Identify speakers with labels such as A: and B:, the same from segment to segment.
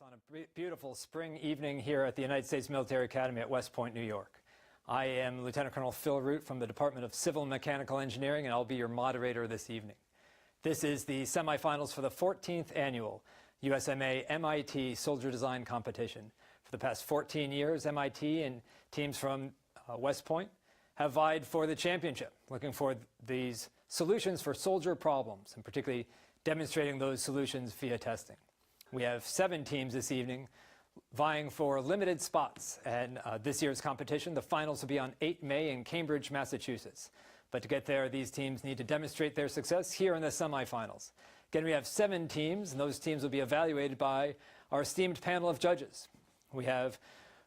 A: on a beautiful spring evening here at the United States Military Academy at West Point, New York. I am Lieutenant Colonel Phil Root from the Department of Civil and Mechanical Engineering, and I'll be your moderator this evening. This is the semifinals for the 14th annual USMA MIT Soldier Design Competition. For the past 14 years, MIT and teams from West Point have vied for the championship, looking for these solutions for soldier problems, and particularly demonstrating those solutions via testing. We have 7 teams this evening vying for limited spots in this year's competition. The finals will be on 8 May in Cambridge, Massachusetts. But to get there, these teams need to demonstrate their success here in the semifinals. Again, we have 7 teams, and those teams will be evaluated by our esteemed panel of judges. We have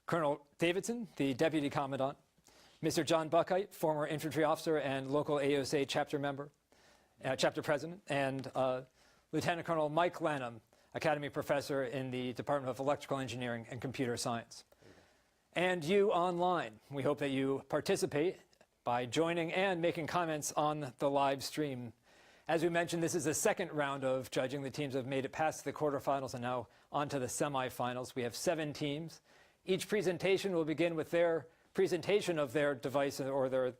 A: Colonel Davidson, the Deputy Commandant, Mr. John Buckheit, former infantry officer and local AOSA chapter president, and Lieutenant Colonel Mike Lanham, Academy Professor in the Department of Electrical Engineering and Computer Science. And you online, we hope that you participate by joining and making comments on the live stream. As we mentioned, this is the second round of judging. The teams have made it past the quarterfinals and now on to the semifinals. We have 7 teams. Each presentation will begin with their presentation of their device or their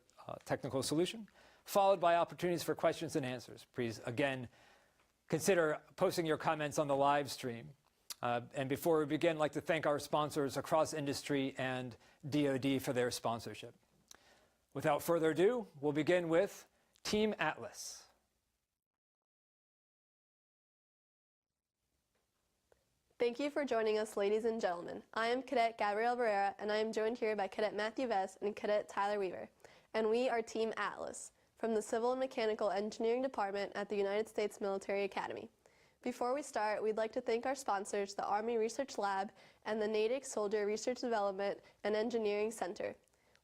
A: technical solution, followed by opportunities for questions and answers. Please, again, consider posting your comments on the live stream. And before we begin, I'd like to thank our sponsors across industry and DoD for their sponsorship. Without further ado, we'll begin with Team Atlas.
B: Thank you for joining us, ladies and gentlemen. I am Cadet Gabrielle Barrera, and I am joined here by Cadet Matthew Vest and Cadet Tyler Weaver. And we are Team Atlas from the Civil and Mechanical Engineering Department at the United States Military Academy. Before we start, we'd like to thank our sponsors, the Army Research Lab and the Natick Soldier Research Development and Engineering Center.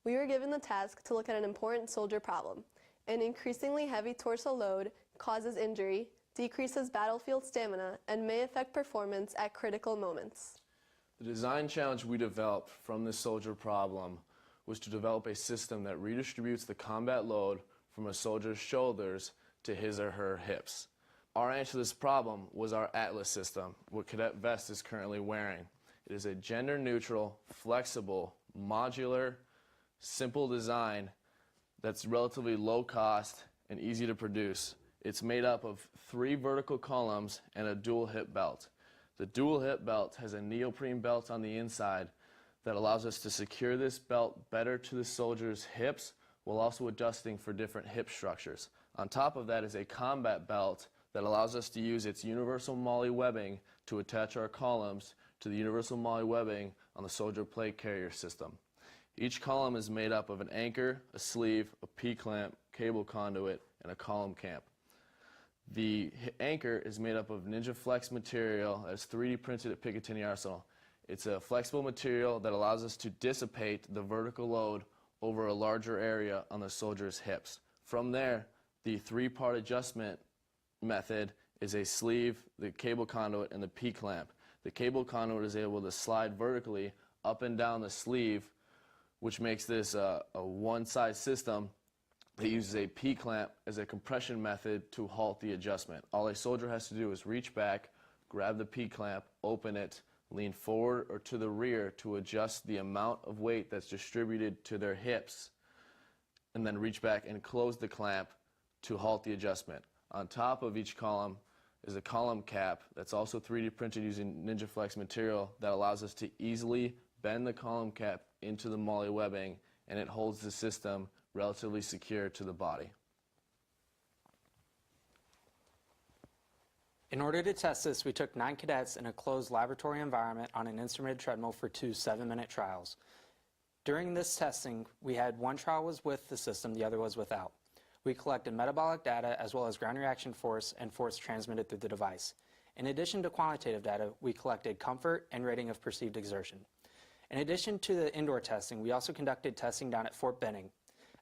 B: We were given the task to look at an important soldier problem. An increasingly heavy torso load causes injury, decreases battlefield stamina, and may affect performance at critical moments.
C: The design challenge we developed from this soldier problem was to develop a system that redistributes the combat load from a soldier's shoulders to his or her hips. Our answer to this problem was our Atlas system, what Cadet Vest is currently wearing. It is a gender-neutral, flexible, modular, simple design that's relatively low cost and easy to produce. It's made up of 3 vertical columns and a dual hip belt. The dual hip belt has a neoprene belt on the inside that allows us to secure this belt better to the soldier's hips while also adjusting for different hip structures. On top of that is a combat belt that allows us to use its universal MOLLE webbing to attach our columns to the universal MOLLE webbing on the soldier plate carrier system. Each column is made up of an anchor, a sleeve, a P-clamp, cable conduit, and a column camp. The anchor is made up of Ninja Flex material that's 3D printed at Picatinny Arsenal. It's a flexible material that allows us to dissipate the vertical load over a larger area on the soldier's hips. From there, the 3-part adjustment method is a sleeve, the cable conduit, and the P-clamp. The cable conduit is able to slide vertically up and down the sleeve, which makes this a one-size system that uses a P-clamp as a compression method to halt the adjustment. All a soldier has to do is reach back, grab the P-clamp, open it, lean forward or to the rear to adjust the amount of weight that's distributed to their hips, and then reach back and close the clamp to halt the adjustment. On top of each column is a column cap that's also 3D printed using Ninja Flex material that allows us to easily bend the column cap into the MOLLE webbing, and it holds the system relatively secure to the body.
D: In order to test this, we took 9 cadets in a closed laboratory environment on an instrumented treadmill for 2 7-minute trials. During this testing, we had one trial was with the system, the other was without. We collected metabolic data as well as ground reaction force and force transmitted through the device. In addition to quantitative data, we collected comfort and rating of perceived exertion. In addition to the indoor testing, we also conducted testing down at Fort Benning.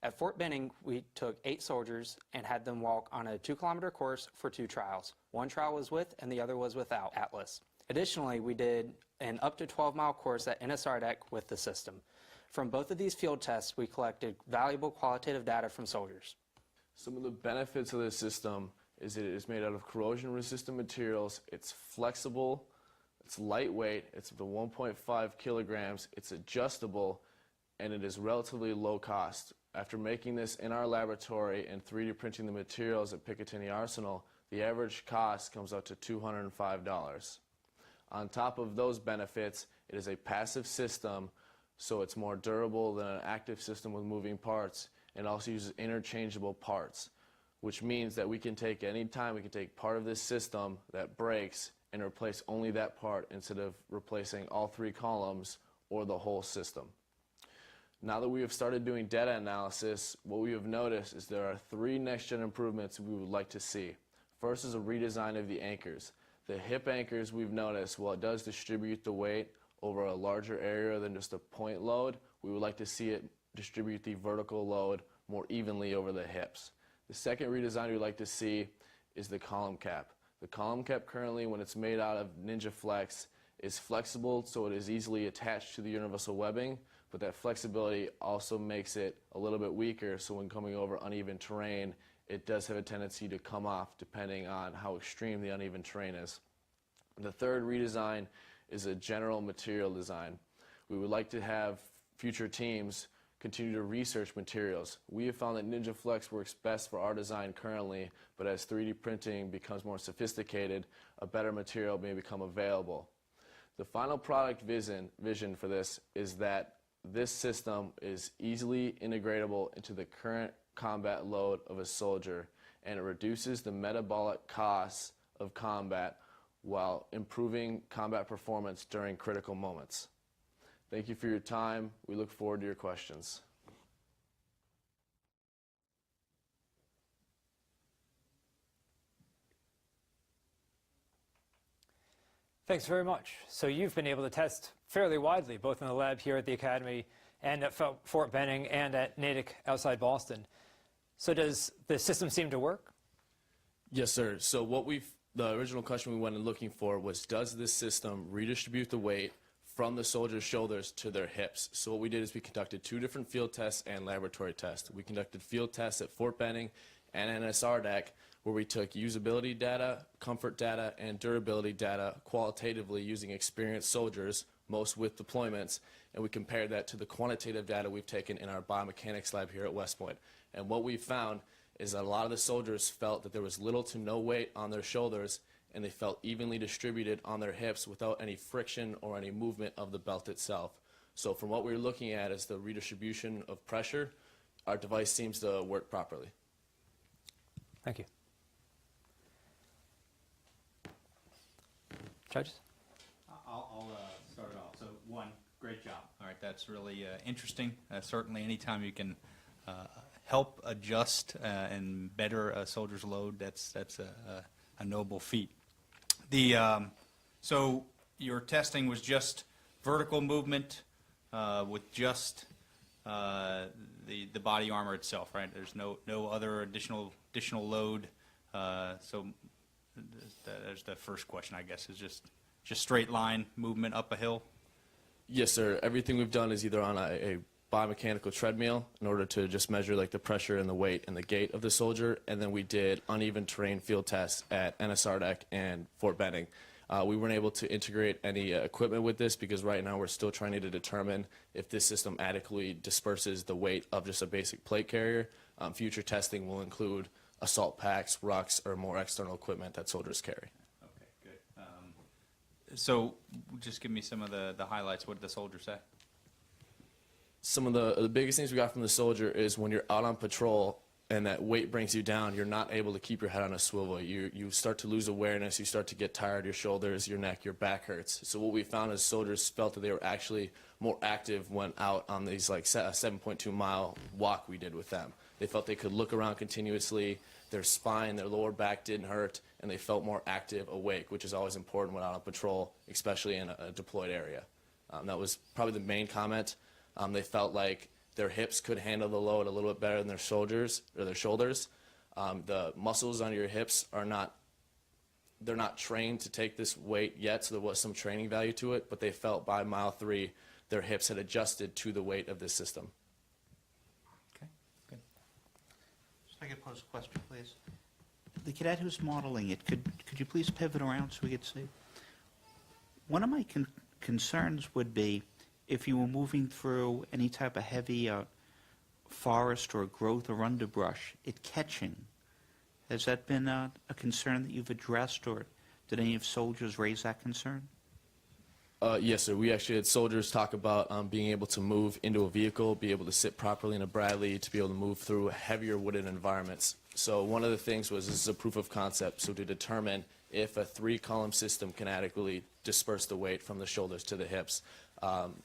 D: At Fort Benning, we took 8 soldiers and had them walk on a 2-kilometer course for 2 trials. One trial was with and the other was without Atlas. Additionally, we did an up to 12-mile course at NSR deck with the system. From both of these field tests, we collected valuable qualitative data from soldiers.
C: Some of the benefits of this system is that it is made out of corrosion-resistant materials, it's flexible, It's lightweight, it's the 1.5 kilograms, it's adjustable, and it is relatively low cost. After making this in our laboratory and 3D printing the materials at Picatinny Arsenal, the average cost comes out to $205. On top of those benefits, it is a passive system, so it's more durable than an active system with moving parts, and also uses interchangeable parts, which means that we can take part of this system that breaks and replace only that part instead of replacing all 3 columns or the whole system. Now that we have started doing data analysis, what we have noticed is there are 3 next-gen improvements we would like to see. First is a redesign of the anchors. The hip anchors we've noticed, while it does distribute the weight over a larger area than just a point load, we would like to see it distribute the vertical load more evenly over the hips. The second redesign we'd like to see is the column cap. The column cap currently, when it's made out of Ninja Flex, is flexible so it is easily attached to the universal webbing, but that flexibility also makes it a little bit weaker, so when coming over uneven terrain, it does have a tendency to come off depending on how extreme the uneven terrain is. The third redesign is a general material design. We would like to have future teams continue to research materials. We have found that Ninja Flex works best for our design currently, but as 3D printing becomes more sophisticated, a better material may become available. The final product vision for this is that this system is easily integratable into the current combat load of a soldier, and it reduces the metabolic costs of combat while improving combat performance during critical moments. Thank you for your time. We look forward to your questions.
A: Thanks very much. So you've been able to test fairly widely, both in the lab here at the Academy and at Fort Benning and at Natick outside Boston. So does the system seem to work?
C: Yes, sir. So the original question we went in looking for was, does this system redistribute the weight from the soldier's shoulders to their hips? So what we did is we conducted 2 different field tests and laboratory tests. We conducted field tests at Fort Benning and NSRDAC, where we took usability data, comfort data, and durability data qualitatively using experienced soldiers, most with deployments, and we compared that to the quantitative data we've taken in our biomechanics lab here at West Point. And what we found is that a lot of the soldiers felt that there was little to no weight on their shoulders, and they felt evenly distributed on their hips without any friction or any movement of the belt itself. So from what we're looking at as the redistribution of pressure, our device seems to work properly.
A: Thank you. Judges?
E: I'll start it off. So, one, great job. All right, that's really interesting. Certainly, anytime you can help adjust and better a soldier's load, that's a noble feat. So your testing was just vertical movement with just the body armor itself, right? There's no other additional load. So there's the first question, I guess, is just straight line movement up a hill.
C: Yes, sir. Everything we've done is either on a biomechanical treadmill in order to just measure like the pressure and the weight and the gait of the soldier, and then we did uneven terrain field tests at NSRDAC and Fort Benning. We weren't able to integrate any equipment with this because right now we're still trying to determine if this system adequately disperses the weight of just a basic plate carrier. Future testing will include assault packs, rucks, or more external equipment that soldiers carry.
E: Okay, good. So just give me some of the highlights. What did the soldier say?
C: Some of the biggest things we got from the soldier is when you're out on patrol and that weight brings you down, you're not able to keep your head on a swivel. You start to lose awareness, you start to get tired, your shoulders, your neck, your back hurts. So what we found is soldiers felt that they were actually more active when out on these like 7.2 mile walk we did with them. They felt they could look around continuously, their spine, their lower back didn't hurt, and they felt more active, awake, which is always important when out on patrol, especially in a deployed area. That was probably the main comment. They felt like their hips could handle the load a little bit better than their shoulders. The muscles on your hips they're not trained to take this weight yet, so there was some training value to it, but they felt by mile 3 their hips had adjusted to the weight of this system.
E: Okay, good.
F: If I could pose a question, please. The cadet who's modeling it, could you please pivot around so we could see? One of my concerns would be if you were moving through any type of heavy forest or growth or underbrush, it catching. Has that been a concern that you've addressed, or did any of soldiers raise that concern?
C: Yes, sir. We actually had soldiers talk about being able to move into a vehicle, be able to sit properly in a Bradley, to be able to move through heavier wooded environments. So one of the things was this is a proof of concept, so to determine if a 3-column system can adequately disperse the weight from the shoulders to the hips.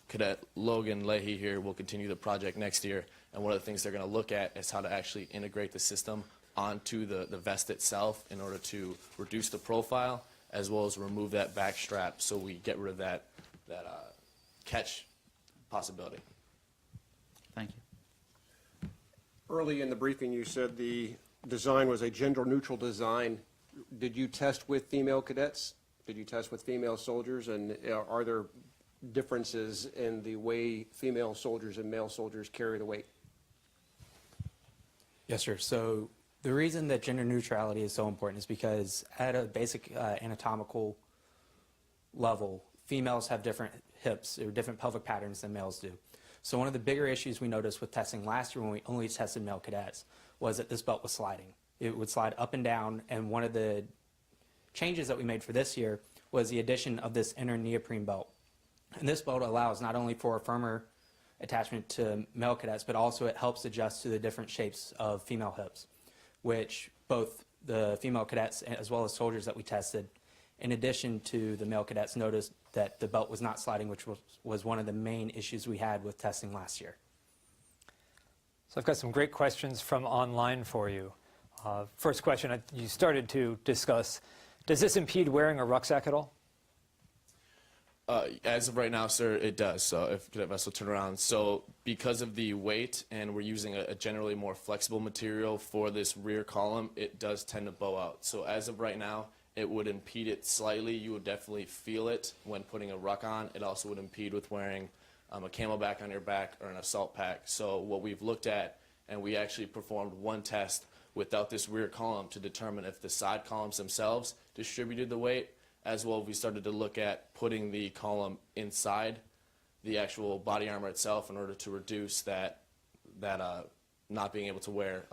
C: Cadet Logan Leahy here will continue the project next year, and one of the things they're going to look at is how to actually integrate the system onto the vest itself in order to reduce the profile, as well as remove that back strap so we get rid of that catch possibility.
F: Thank you.
G: Early in the briefing, you said the design was a gender-neutral design. Did you test with female cadets? Did you test with female soldiers? And are there differences in the way female soldiers and male soldiers carry the weight?
D: Yes, sir. So the reason that gender neutrality is so important is because at a basic anatomical level, females have different hips or different pelvic patterns than males do. So one of the bigger issues we noticed with testing last year when we only tested male cadets was that this belt was sliding. It would slide up and down, and one of the changes that we made for this year was the addition of this inner neoprene belt. And this belt allows not only for a firmer attachment to male cadets, but also it helps adjust to the different shapes of female hips, which both the female cadets as well as soldiers that we tested, in addition to the male cadets, noticed that the belt was not sliding, which was one of the main issues we had with testing last year.
A: So I've got some great questions from online for you. First question, you started to discuss, does this impede wearing a rucksack at all?
C: As of right now, sir, it does. So if Cadet Vessel turn around. So because of the weight, and we're using a generally more flexible material for this rear column, it does tend to bow out. So as of right now, it would impede it slightly. You would definitely feel it when putting a ruck on. It also would impede with wearing a camelback on your back or an assault pack. So what we've looked at, and we actually performed one test without this rear column to determine if the side columns themselves distributed the weight, as well as we started to look at putting the column inside the actual body armor itself in order to reduce that not being able to wear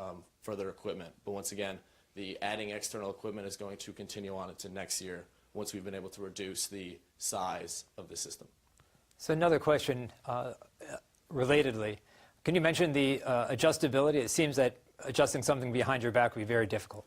C: further equipment. But once again, the adding external equipment is going to continue on into next year once we've been able to reduce the size of the system.
A: So another question, relatedly, can you mention the adjustability? It seems that adjusting something behind your back would be very difficult.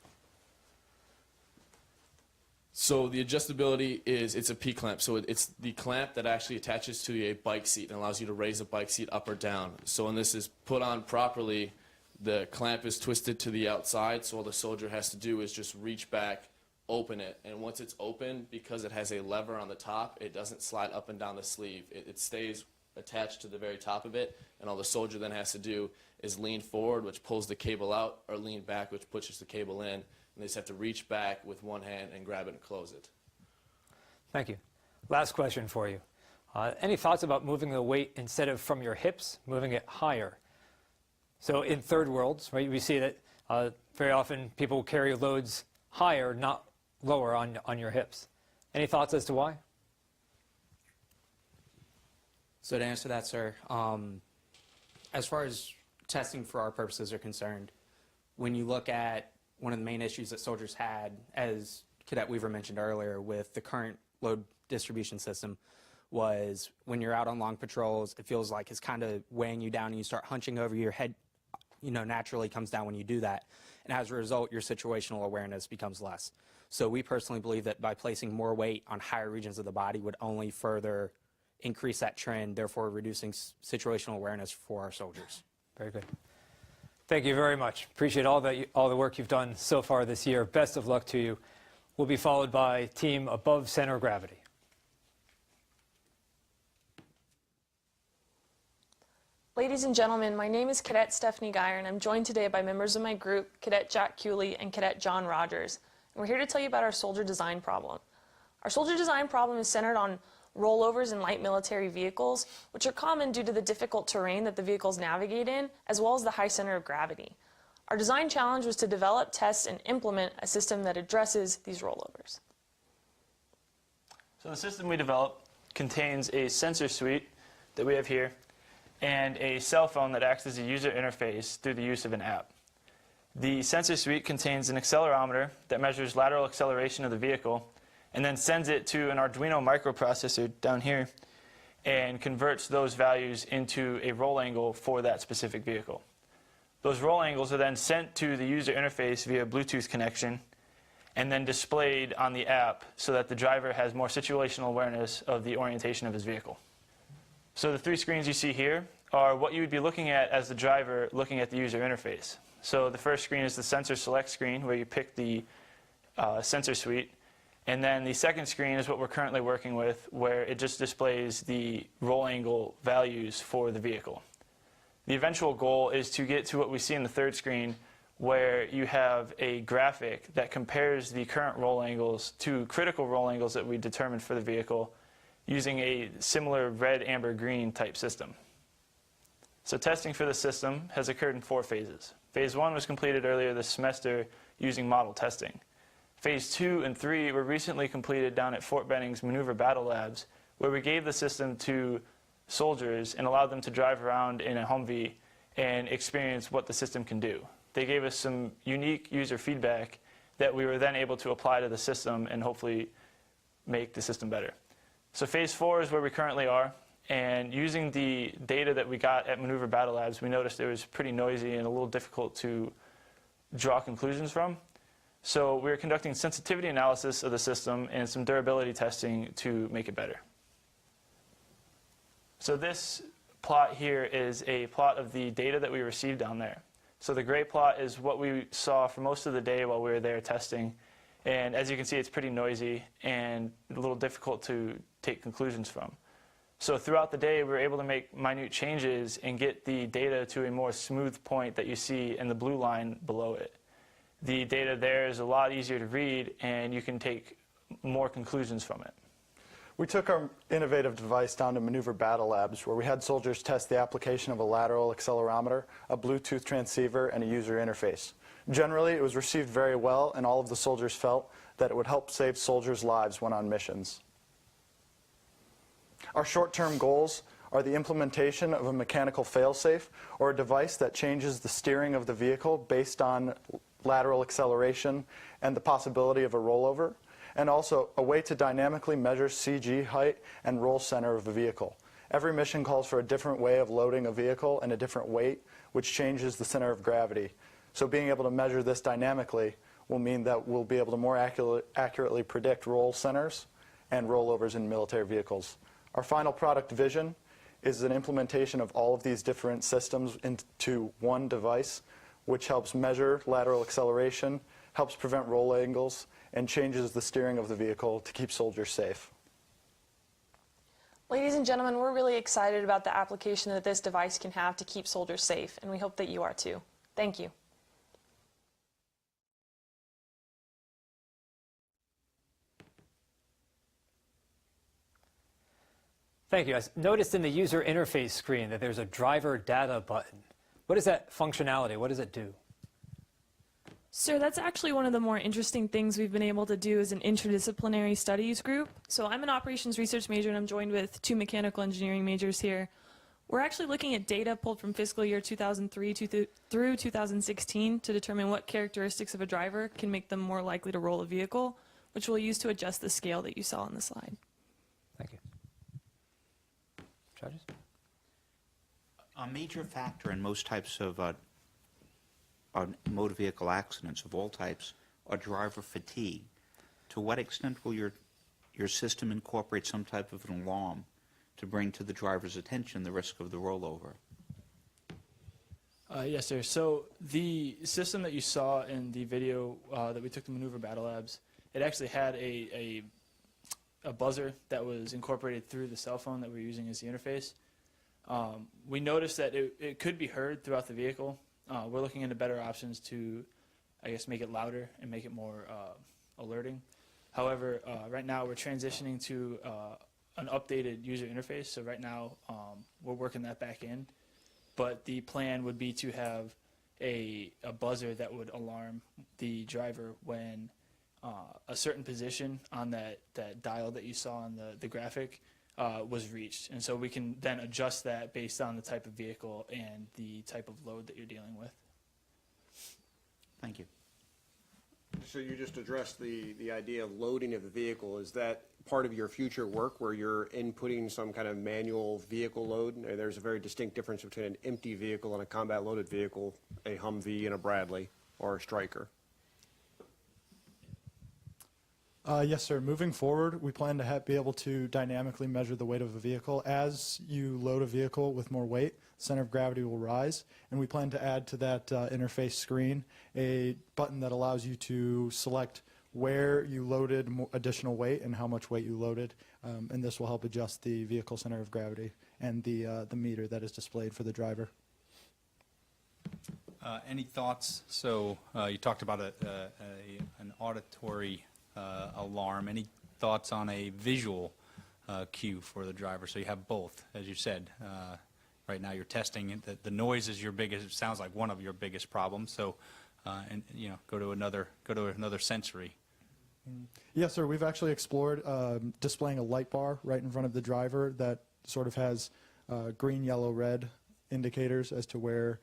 C: So the adjustability is, it's a P-clamp. So it's the clamp that actually attaches to a bike seat and allows you to raise a bike seat up or down. So when this is put on properly, the clamp is twisted to the outside, so all the soldier has to do is just reach back, open it, and once it's open, because it has a lever on the top, it doesn't slide up and down the sleeve. It stays attached to the very top of it, and all the soldier then has to do is lean forward, which pulls the cable out, or lean back, which pushes the cable in, and they just have to reach back with one hand and grab it and close it.
A: Thank you. Last question for you. Any thoughts about moving the weight instead of from your hips, moving it higher? So in third worlds, right, we see that very often people carry loads higher, not lower on your hips. Any thoughts as to why?
D: So to answer that, sir, as far as testing for our purposes are concerned, when you look at one of the main issues that soldiers had, as Cadet Weaver mentioned earlier, with the current load distribution system, was when you're out on long patrols, it feels like it's kind of weighing you down and you start hunching over. Your head, naturally comes down when you do that. And as a result, your situational awareness becomes less. So we personally believe that by placing more weight on higher regions of the body would only further increase that trend, therefore reducing situational awareness for our soldiers.
A: Very good. Thank you very much. Appreciate all the work you've done so far this year. Best of luck to you. We'll be followed by team above center of gravity.
H: Ladies and gentlemen, my name is Cadet Stephanie Geyer, and I'm joined today by members of my group, Cadet Jack Cooley and Cadet John Rogers. And we're here to tell you about our soldier design problem. Our soldier design problem is centered on rollovers in light military vehicles, which are common due to the difficult terrain that the vehicles navigate in, as well as the high center of gravity. Our design challenge was to develop, test, and implement a system that addresses these rollovers.
I: So the system we developed contains a sensor suite that we have here and a cell phone that acts as a user interface through the use of an app. The sensor suite contains an accelerometer that measures lateral acceleration of the vehicle and then sends it to an Arduino microprocessor down here and converts those values into a roll angle for that specific vehicle. Those roll angles are then sent to the user interface via Bluetooth connection and then displayed on the app so that the driver has more situational awareness of the orientation of his vehicle. So the three screens you see here are what you would be looking at as the driver looking at the user interface. So the first screen is the sensor select screen where you pick the sensor suite. And then the second screen is what we're currently working with, where it just displays the roll angle values for the vehicle. The eventual goal is to get to what we see in the third screen, where you have a graphic that compares the current roll angles to critical roll angles that we determined for the vehicle using a similar red, amber, green type system. So testing for the system has occurred in 4 phases. Phase 1 was completed earlier this semester using model testing. Phase 2 and 3 were recently completed down at Fort Benning's Maneuver Battle Labs, where we gave the system to soldiers and allowed them to drive around in a Humvee and experience what the system can do. They gave us some unique user feedback that we were then able to apply to the system and hopefully make the system better. So phase 4 is where we currently are, and using the data that we got at Maneuver Battle Labs, we noticed it was pretty noisy and a little difficult to draw conclusions from. So we're conducting sensitivity analysis of the system and some durability testing to make it better. So this plot here is a plot of the data that we received down there. So the gray plot is what we saw for most of the day while we were there testing. And as you can see, it's pretty noisy and a little difficult to take conclusions from. So throughout the day, we were able to make minute changes and get the data to a more smooth point that you see in the blue line below it. The data there is a lot easier to read, and you can take more conclusions from it.
J: We took our innovative device down to Maneuver Battle Labs, where we had soldiers test the application of a lateral accelerometer, a Bluetooth transceiver, and a user interface. Generally, it was received very well, and all of the soldiers felt that it would help save soldiers' lives when on missions. Our short-term goals are the implementation of a mechanical failsafe, or a device that changes the steering of the vehicle based on lateral acceleration and the possibility of a rollover, and also a way to dynamically measure CG height and roll center of a vehicle. Every mission calls for a different way of loading a vehicle and a different weight, which changes the center of gravity. So being able to measure this dynamically will mean that we'll be able to more accurately predict roll centers and rollovers in military vehicles. Our final product vision is an implementation of all of these different systems into one device, which helps measure lateral acceleration, helps prevent roll angles, and changes the steering of the vehicle to keep soldiers safe.
H: Ladies and gentlemen, we're really excited about the application that this device can have to keep soldiers safe, and we hope that you are too. Thank you.
A: Thank you. I noticed in the user interface screen that there's a driver data button. What is that functionality? What does it do?
H: Sir, that's actually one of the more interesting things we've been able to do as an interdisciplinary studies group. So I'm an operations research major, and I'm joined with 2 mechanical engineering majors here. We're actually looking at data pulled from fiscal year 2003 through 2016 to determine what characteristics of a driver can make them more likely to roll a vehicle, which we'll use to adjust the scale that you saw on the slide.
A: Thank you. Judges?
F: A major factor in most types of motor vehicle accidents of all types are driver fatigue. To what extent will your system incorporate some type of an alarm to bring to the driver's attention the risk of the rollover?
K: Yes, sir. So the system that you saw in the video that we took to Maneuver Battle Labs, it actually had a buzzer that was incorporated through the cell phone that we're using as the interface. We noticed that it could be heard throughout the vehicle. We're looking into better options to, I guess, make it louder and make it more alerting. However, right now we're transitioning to an updated user interface. So right now we're working that back in. But the plan would be to have a buzzer that would alarm the driver when a certain position on that dial that you saw on the graphic was reached. And so we can then adjust that based on the type of vehicle and the type of load that you're dealing with.
F: Thank you.
G: So you just addressed the idea of loading of the vehicle. Is that part of your future work where you're inputting some kind of manual vehicle load? There's a very distinct difference between an empty vehicle and a combat loaded vehicle, a Humvee and a Bradley or a Stryker.
J: Yes, sir. Moving forward, we plan to be able to dynamically measure the weight of a vehicle. As you load a vehicle with more weight, center of gravity will rise, and we plan to add to that interface screen a button that allows you to select where you loaded additional weight and how much weight you loaded, and this will help adjust the vehicle center of gravity and the meter that is displayed for the driver.
E: Any thoughts? So you talked about an auditory alarm. Any thoughts on a visual cue for the driver? So you have both, as you said. Right now you're testing the noise is your biggest. It sounds like one of your biggest problems. So, and go to another sensory.
J: Yes, sir. We've actually explored displaying a light bar right in front of the driver that sort of has green, yellow, red indicators as to where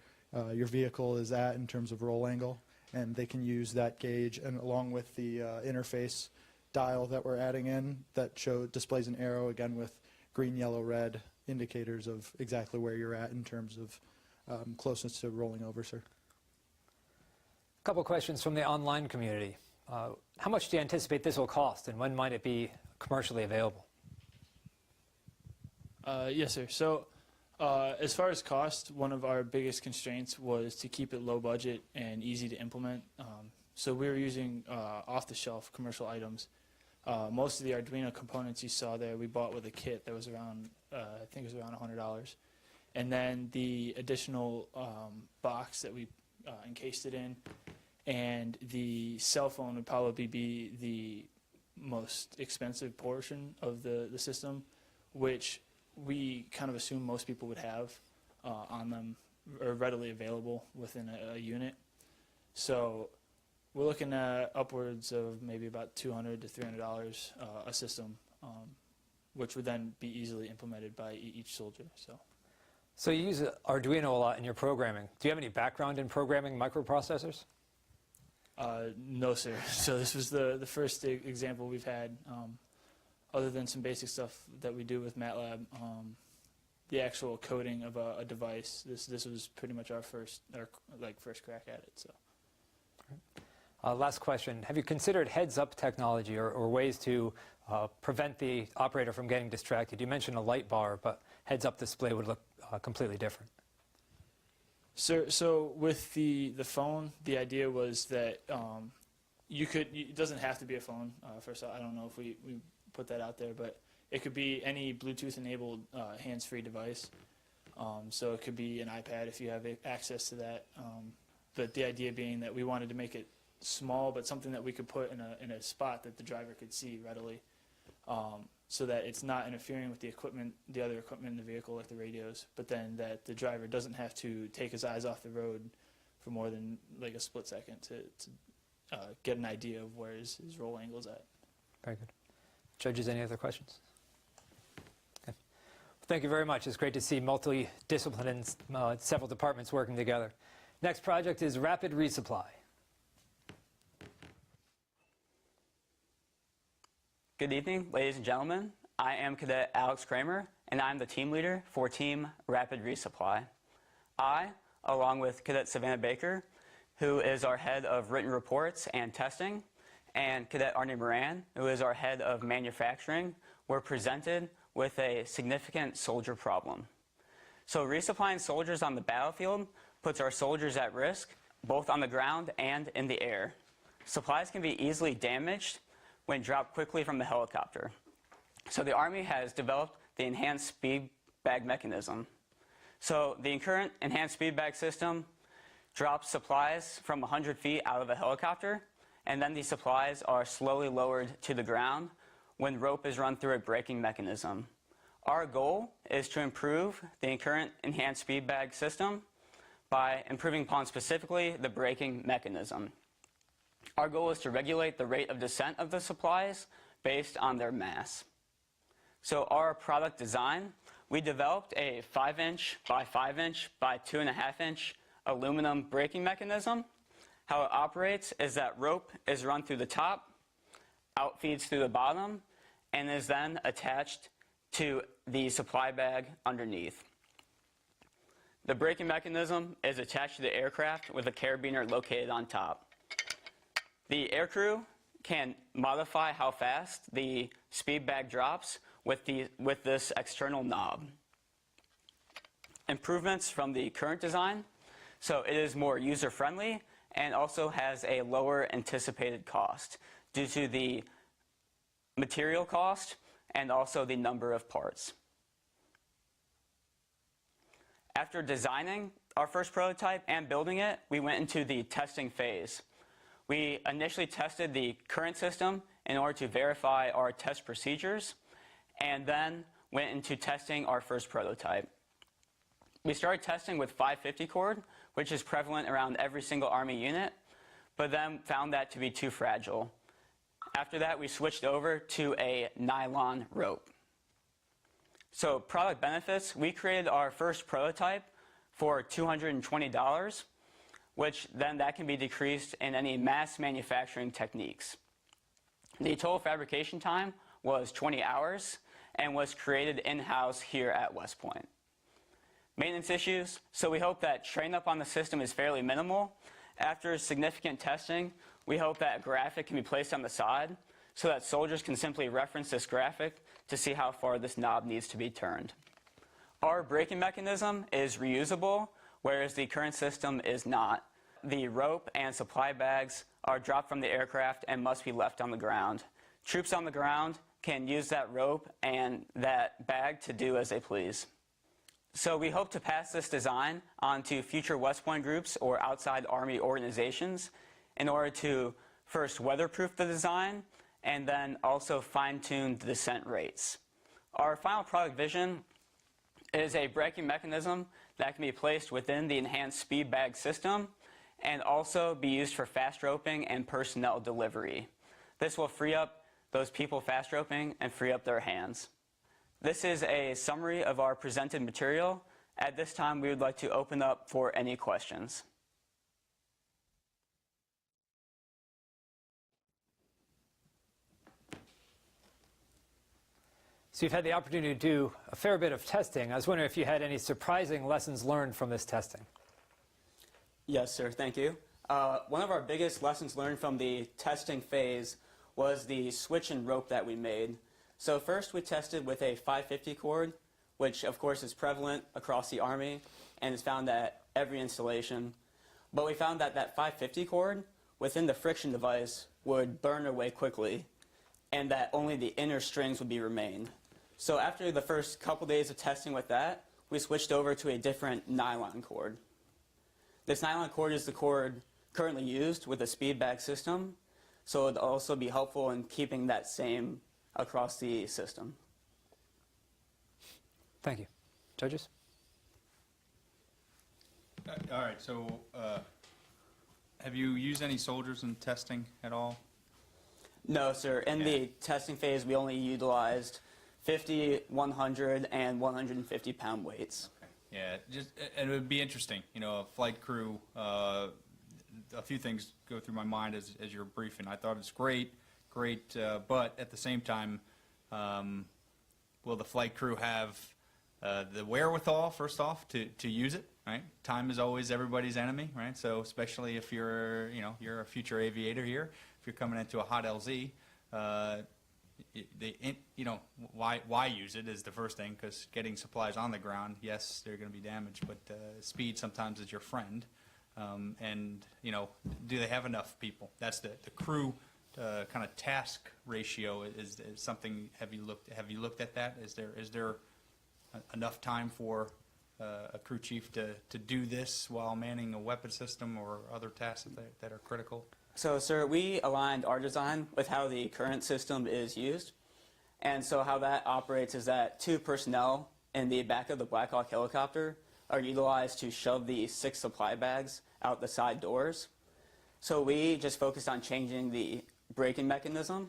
J: your vehicle is at in terms of roll angle. And they can use that gauge, and along with the interface dial that we're adding in that displays an arrow, again with green, yellow, red indicators of exactly where you're at in terms of closeness to rolling over, sir.
A: A couple questions from the online community. How much do you anticipate this will cost, and when might it be commercially available?
K: Yes, sir. So as far as cost, one of our biggest constraints was to keep it low budget and easy to implement. So we were using off-the-shelf commercial items. Most of the Arduino components you saw there we bought with a kit that was around, I think it was around $100. And then the additional box that we encased it in, and the cell phone would probably be the most expensive portion of the system, which we kind of assume most people would have on them or readily available within a unit. So we're looking at upwards of maybe about $200 to $300 a system, which would then be easily implemented by each soldier.
A: So you use Arduino a lot in your programming. Do you have any background in programming microprocessors?
K: No, sir. So this was the first example we've had. Other than some basic stuff that we do with MATLAB, the actual coding of a device, this was pretty much our first crack at it. So.
A: Last question. Have you considered heads-up technology or ways to prevent the operator from getting distracted? You mentioned a light bar, but heads-up display would look completely different.
K: So with the phone, the idea was that it doesn't have to be a phone. First, I don't know if we put that out there, but it could be any Bluetooth-enabled hands-free device. So it could be an iPad if you have access to that. But the idea being that we wanted to make it small, but something that we could put in a spot that the driver could see readily, so that it's not interfering with the other equipment in the vehicle, like the radios, but then that the driver doesn't have to take his eyes off the road for more than like a split second to get an idea of where his roll angle is at.
A: Very good. Judges, any other questions? Okay. Well, thank you very much. It's great to see multidiscipline and several departments working together. Next project is rapid resupply.
L: Good evening, ladies and gentlemen. I am Cadet Alex Kramer, and I'm the team leader for Team Rapid Resupply. I, along with Cadet Savannah Baker, who is our head of written reports and testing, and Cadet Arnie Moran, who is our head of manufacturing, were presented with a significant soldier problem. So resupplying soldiers on the battlefield puts our soldiers at risk, both on the ground and in the air. Supplies can be easily damaged when dropped quickly from the helicopter. So the Army has developed the enhanced speed bag mechanism. So the current enhanced speed bag system drops supplies from 100 feet out of a helicopter, and then these supplies are slowly lowered to the ground when rope is run through a braking mechanism. Our goal is to improve the current enhanced speed bag system by improving upon specifically the braking mechanism. Our goal is to regulate the rate of descent of the supplies based on their mass. So our product design, we developed a 5-inch by 5-inch by 2.5-inch aluminum braking mechanism. How it operates is that rope is run through the top, outfeeds through the bottom, and is then attached to the supply bag underneath. The braking mechanism is attached to the aircraft with a carabiner located on top. The aircrew can modify how fast the speed bag drops with this external knob. Improvements from the current design, so it is more user-friendly and also has a lower anticipated cost due to the material cost and also the number of parts. After designing our first prototype and building it, we went into the testing phase. We initially tested the current system in order to verify our test procedures, and then went into testing our first prototype. We started testing with 550 cord, which is prevalent around every single Army unit, but then found that to be too fragile. After that, we switched over to a nylon rope. So product benefits, we created our first prototype for $220, which then that can be decreased in any mass manufacturing techniques. The total fabrication time was 20 hours and was created in-house here at West Point. Maintenance issues, so we hope that train up on the system is fairly minimal. After significant testing, we hope that a graphic can be placed on the side so that soldiers can simply reference this graphic to see how far this knob needs to be turned. Our braking mechanism is reusable, whereas the current system is not. The rope and supply bags are dropped from the aircraft and must be left on the ground. Troops on the ground can use that rope and that bag to do as they please. So we hope to pass this design on to future West Point groups or outside Army organizations in order to first weatherproof the design and then also fine-tune the descent rates. Our final product vision is a braking mechanism that can be placed within the enhanced speed bag system and also be used for fast roping and personnel delivery. This will free up those people fast roping and free up their hands. This is a summary of our presented material. At this time, we would like to open up for any questions.
A: So you've had the opportunity to do a fair bit of testing. I was wondering if you had any surprising lessons learned from this testing.
L: Yes, sir. Thank you. One of our biggest lessons learned from the testing phase was the switch and rope that we made. So first we tested with a 550 cord, which of course is prevalent across the Army and is found at every installation. But we found that that 550 cord within the friction device would burn away quickly and that only the inner strings would be remained. So after the first couple days of testing with that, we switched over to a different nylon cord. This nylon cord is the cord currently used with the speed bag system, so it would also be helpful in keeping that same across the system.
A: Thank you. Judges?
E: All right, so have you used any soldiers in testing at all?
L: No, sir. In the testing phase, we only utilized 50, 100, and 150 pound weights.
E: Yeah, and it would be interesting. You know, a flight crew, a few things go through my mind as you're briefing. I thought it's great, but at the same time, will the flight crew have the wherewithal, first off, to use it, right? Time is always everybody's enemy, right? So especially if you're a future aviator here, if you're coming into a hot LZ, why use it is the first thing, because getting supplies on the ground, yes, they're going to be damaged, but speed sometimes is your friend. And do they have enough people? That's the crew kind of task ratio is something. Have you looked at that? Is there enough time for a crew chief to do this while manning a weapon system or other tasks that are critical?
L: So, sir, we aligned our design with how the current system is used. And so how that operates is that 2 personnel in the back of the Black Hawk helicopter are utilized to shove the 6 supply bags out the side doors. So we just focused on changing the braking mechanism.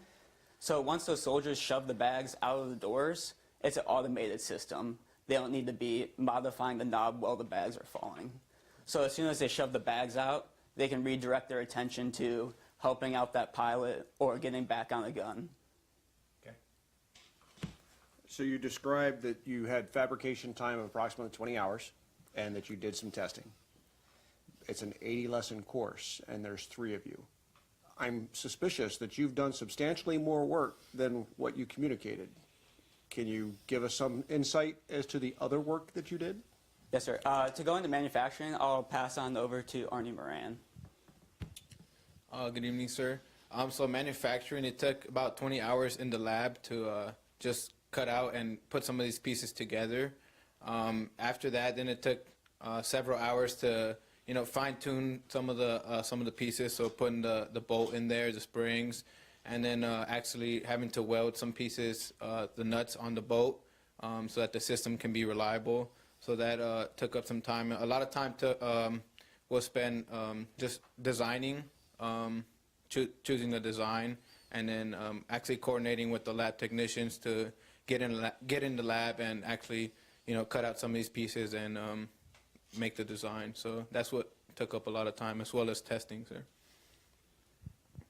L: So once those soldiers shove the bags out of the doors, it's an automated system. They don't need to be modifying the knob while the bags are falling. So as soon as they shove the bags out, they can redirect their attention to helping out that pilot or getting back on the gun.
G: So you described that you had fabrication time of approximately 20 hours and that you did some testing. It's an 80-lesson course, and there's 3 of you. I'm suspicious that you've done substantially more work than what you communicated. Can you give us some insight as to the other work that you did?
L: Yes, sir. To go into manufacturing, I'll pass on over to Arnie Moran.
M: Good evening, sir. So manufacturing, it took about 20 hours in the lab to just cut out and put some of these pieces together. After that, then it took several hours to, fine-tune some of the pieces. So putting the bolt in there, the springs, and then actually having to weld some pieces, the nuts on the bolt, so that the system can be reliable. So that took up some time. A lot of time was spent just designing, choosing the design, and then actually coordinating with the lab technicians to get in the lab and actually, cut out some of these pieces and make the design. So that's what took up a lot of time, as well as testing, sir.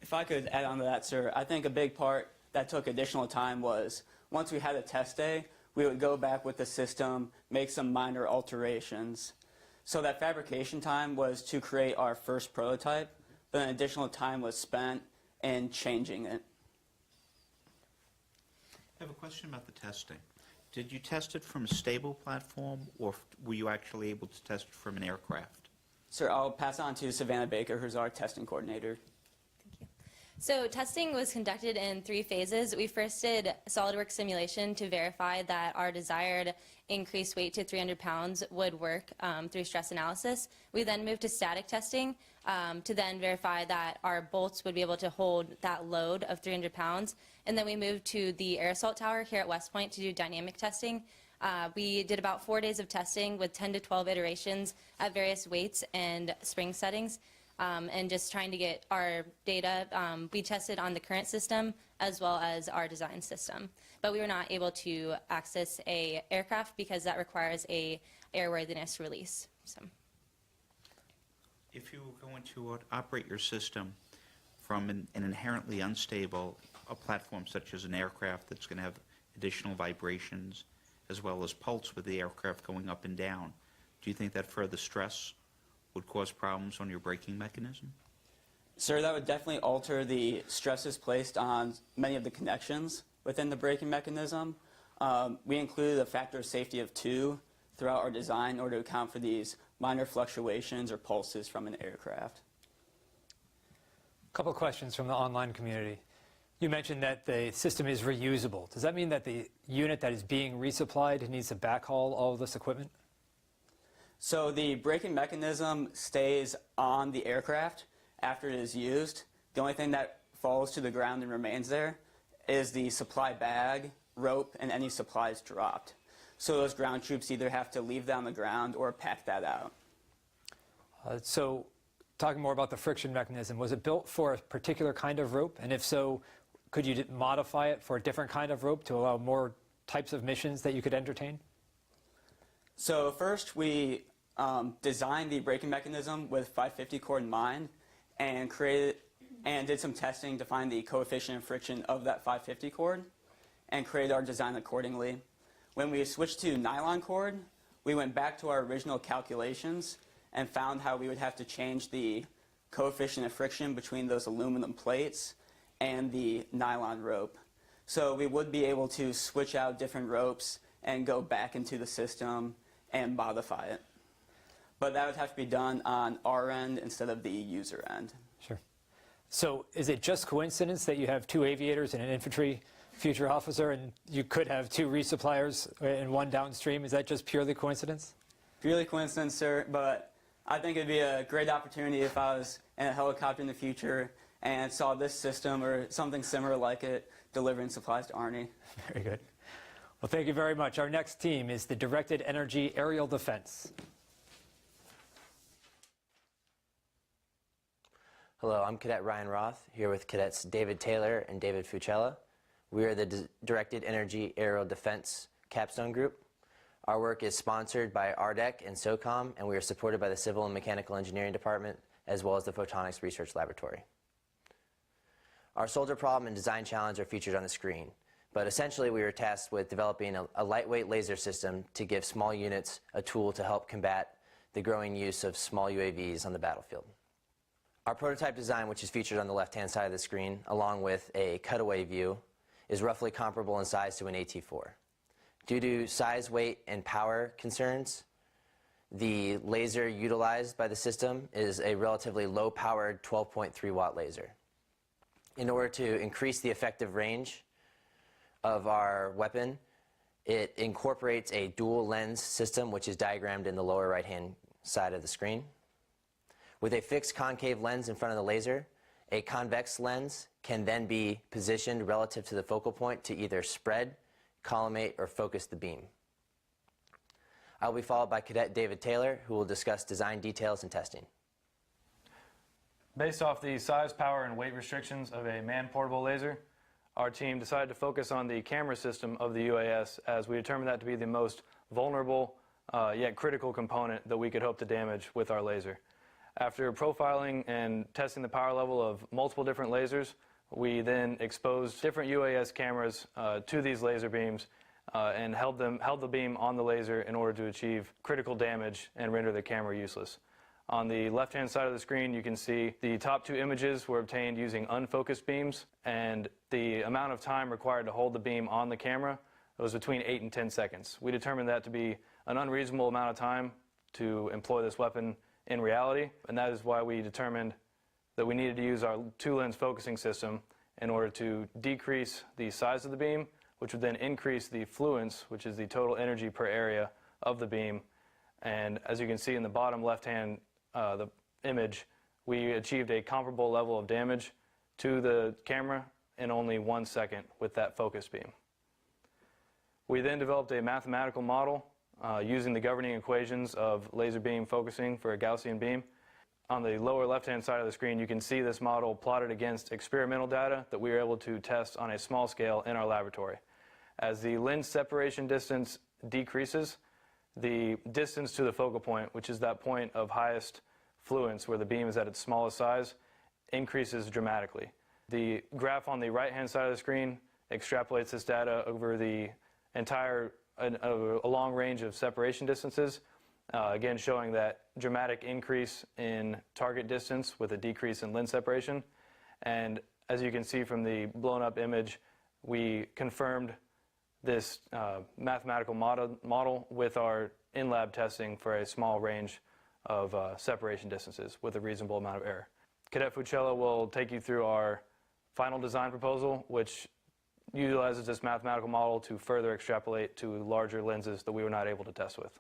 L: If I could add on to that, sir, I think a big part that took additional time was once we had a test day, we would go back with the system, make some minor alterations. So that fabrication time was to create our first prototype, but then additional time was spent in changing it.
F: I have a question about the testing. Did you test it from a stable platform, or were you actually able to test it from an aircraft?
L: Sir, I'll pass on to Savannah Baker, who's our testing coordinator.
N: So testing was conducted in 3 phases. We first did SolidWorks simulation to verify that our desired increased weight to 300 pounds would work through stress analysis. We then moved to static testing to then verify that our bolts would be able to hold that load of 300 pounds. And then we moved to the air assault tower here at West Point to do dynamic testing. We did about 4 days of testing with 10 to 12 iterations at various weights and spring settings. And just trying to get our data. We tested on the current system as well as our design system. But we were not able to access a aircraft because that requires a airworthiness release. So.
F: If you were going to operate your system from an inherently unstable platform such as an aircraft that's going to have additional vibrations as well as pulse with the aircraft going up and down, do you think that further stress would cause problems on your braking mechanism?
L: Sir, that would definitely alter the stresses placed on many of the connections within the braking mechanism. We included a factor of safety of 2 throughout our design in order to account for these minor fluctuations or pulses from an aircraft.
A: A couple of questions from the online community. You mentioned that the system is reusable. Does that mean that the unit that is being resupplied needs to backhaul all of this equipment?
L: So the braking mechanism stays on the aircraft after it is used. The only thing that falls to the ground and remains there is the supply bag, rope, and any supplies dropped. So those ground troops either have to leave that on the ground or pack that out.
A: So talking more about the friction mechanism, was it built for a particular kind of rope? And if so, could you modify it for a different kind of rope to allow more types of missions that you could entertain?
L: So first we designed the braking mechanism with 550 cord in mind and did some testing to find the coefficient of friction of that 550 cord and created our design accordingly. When we switched to nylon cord, we went back to our original calculations and found how we would have to change the coefficient of friction between those aluminum plates and the nylon rope. So we would be able to switch out different ropes and go back into the system and modify it. But that would have to be done on our end instead of the user end.
A: Sure. So is it just coincidence that you have 2 aviators and an infantry future officer, and you could have 2 resuppliers and 1 downstream? Is that just purely coincidence?
L: Purely coincidence, sir, but I think it'd be a great opportunity if I was in a helicopter in the future and saw this system or something similar like it delivering supplies to Arnie.
A: Very good. Well, thank you very much. Our next team is the Directed Energy Aerial Defense.
O: Hello, I'm Cadet Ryan Roth, here with Cadets David Taylor and David Fucella. We are the Directed Energy Aerial Defense Capstone Group. Our work is sponsored by RDEC and SOCOM, and we are supported by the Civil and Mechanical Engineering Department, as well as the Photonics Research Laboratory. Our soldier problem and design challenge are featured on the screen, but essentially we were tasked with developing a lightweight laser system to give small units a tool to help combat the growing use of small UAVs on the battlefield. Our prototype design, which is featured on the left-hand side of the screen, along with a cutaway view, is roughly comparable in size to an AT-4. Due to size, weight, and power concerns, the laser utilized by the system is a relatively low-powered 12.3 watt laser. In order to increase the effective range of our weapon, it incorporates a dual lens system, which is diagrammed in the lower right-hand side of the screen. With a fixed concave lens in front of the laser, a convex lens can then be positioned relative to the focal point to either spread, collimate, or focus the beam. I will be followed by Cadet David Taylor, who will discuss design details and testing.
P: Based off the size, power, and weight restrictions of a man-portable laser, our team decided to focus on the camera system of the UAS, as we determined that to be the most vulnerable yet critical component that we could hope to damage with our laser. After profiling and testing the power level of multiple different lasers, we then exposed different UAS cameras to these laser beams and held the beam on the laser in order to achieve critical damage and render the camera useless. On the left-hand side of the screen, you can see the top two images were obtained using unfocused beams, and the amount of time required to hold the beam on the camera was between 8 and 10 seconds. We determined that to be an unreasonable amount of time to employ this weapon in reality, and that is why we determined that we needed to use our two-lens focusing system in order to decrease the size of the beam, which would then increase the fluence, which is the total energy per area of the beam. And as you can see in the bottom left-hand the image, we achieved a comparable level of damage to the camera in only 1 second with that focus beam. We then developed a mathematical model using the governing equations of laser beam focusing for a Gaussian beam. On the lower left-hand side of the screen, you can see this model plotted against experimental data that we were able to test on a small scale in our laboratory. As the lens separation distance decreases, the distance to the focal point, which is that point of highest fluence where the beam is at its smallest size, increases dramatically. The graph on the right-hand side of the screen extrapolates this data over the entire a long range of separation distances, again showing that dramatic increase in target distance with a decrease in lens separation. And as you can see from the blown up image, we confirmed this mathematical model with our in-lab testing for a small range of separation distances with a reasonable amount of error. Cadet Fucella will take you through our final design proposal, which utilizes this mathematical model to further extrapolate to larger lenses that we were not able to test with.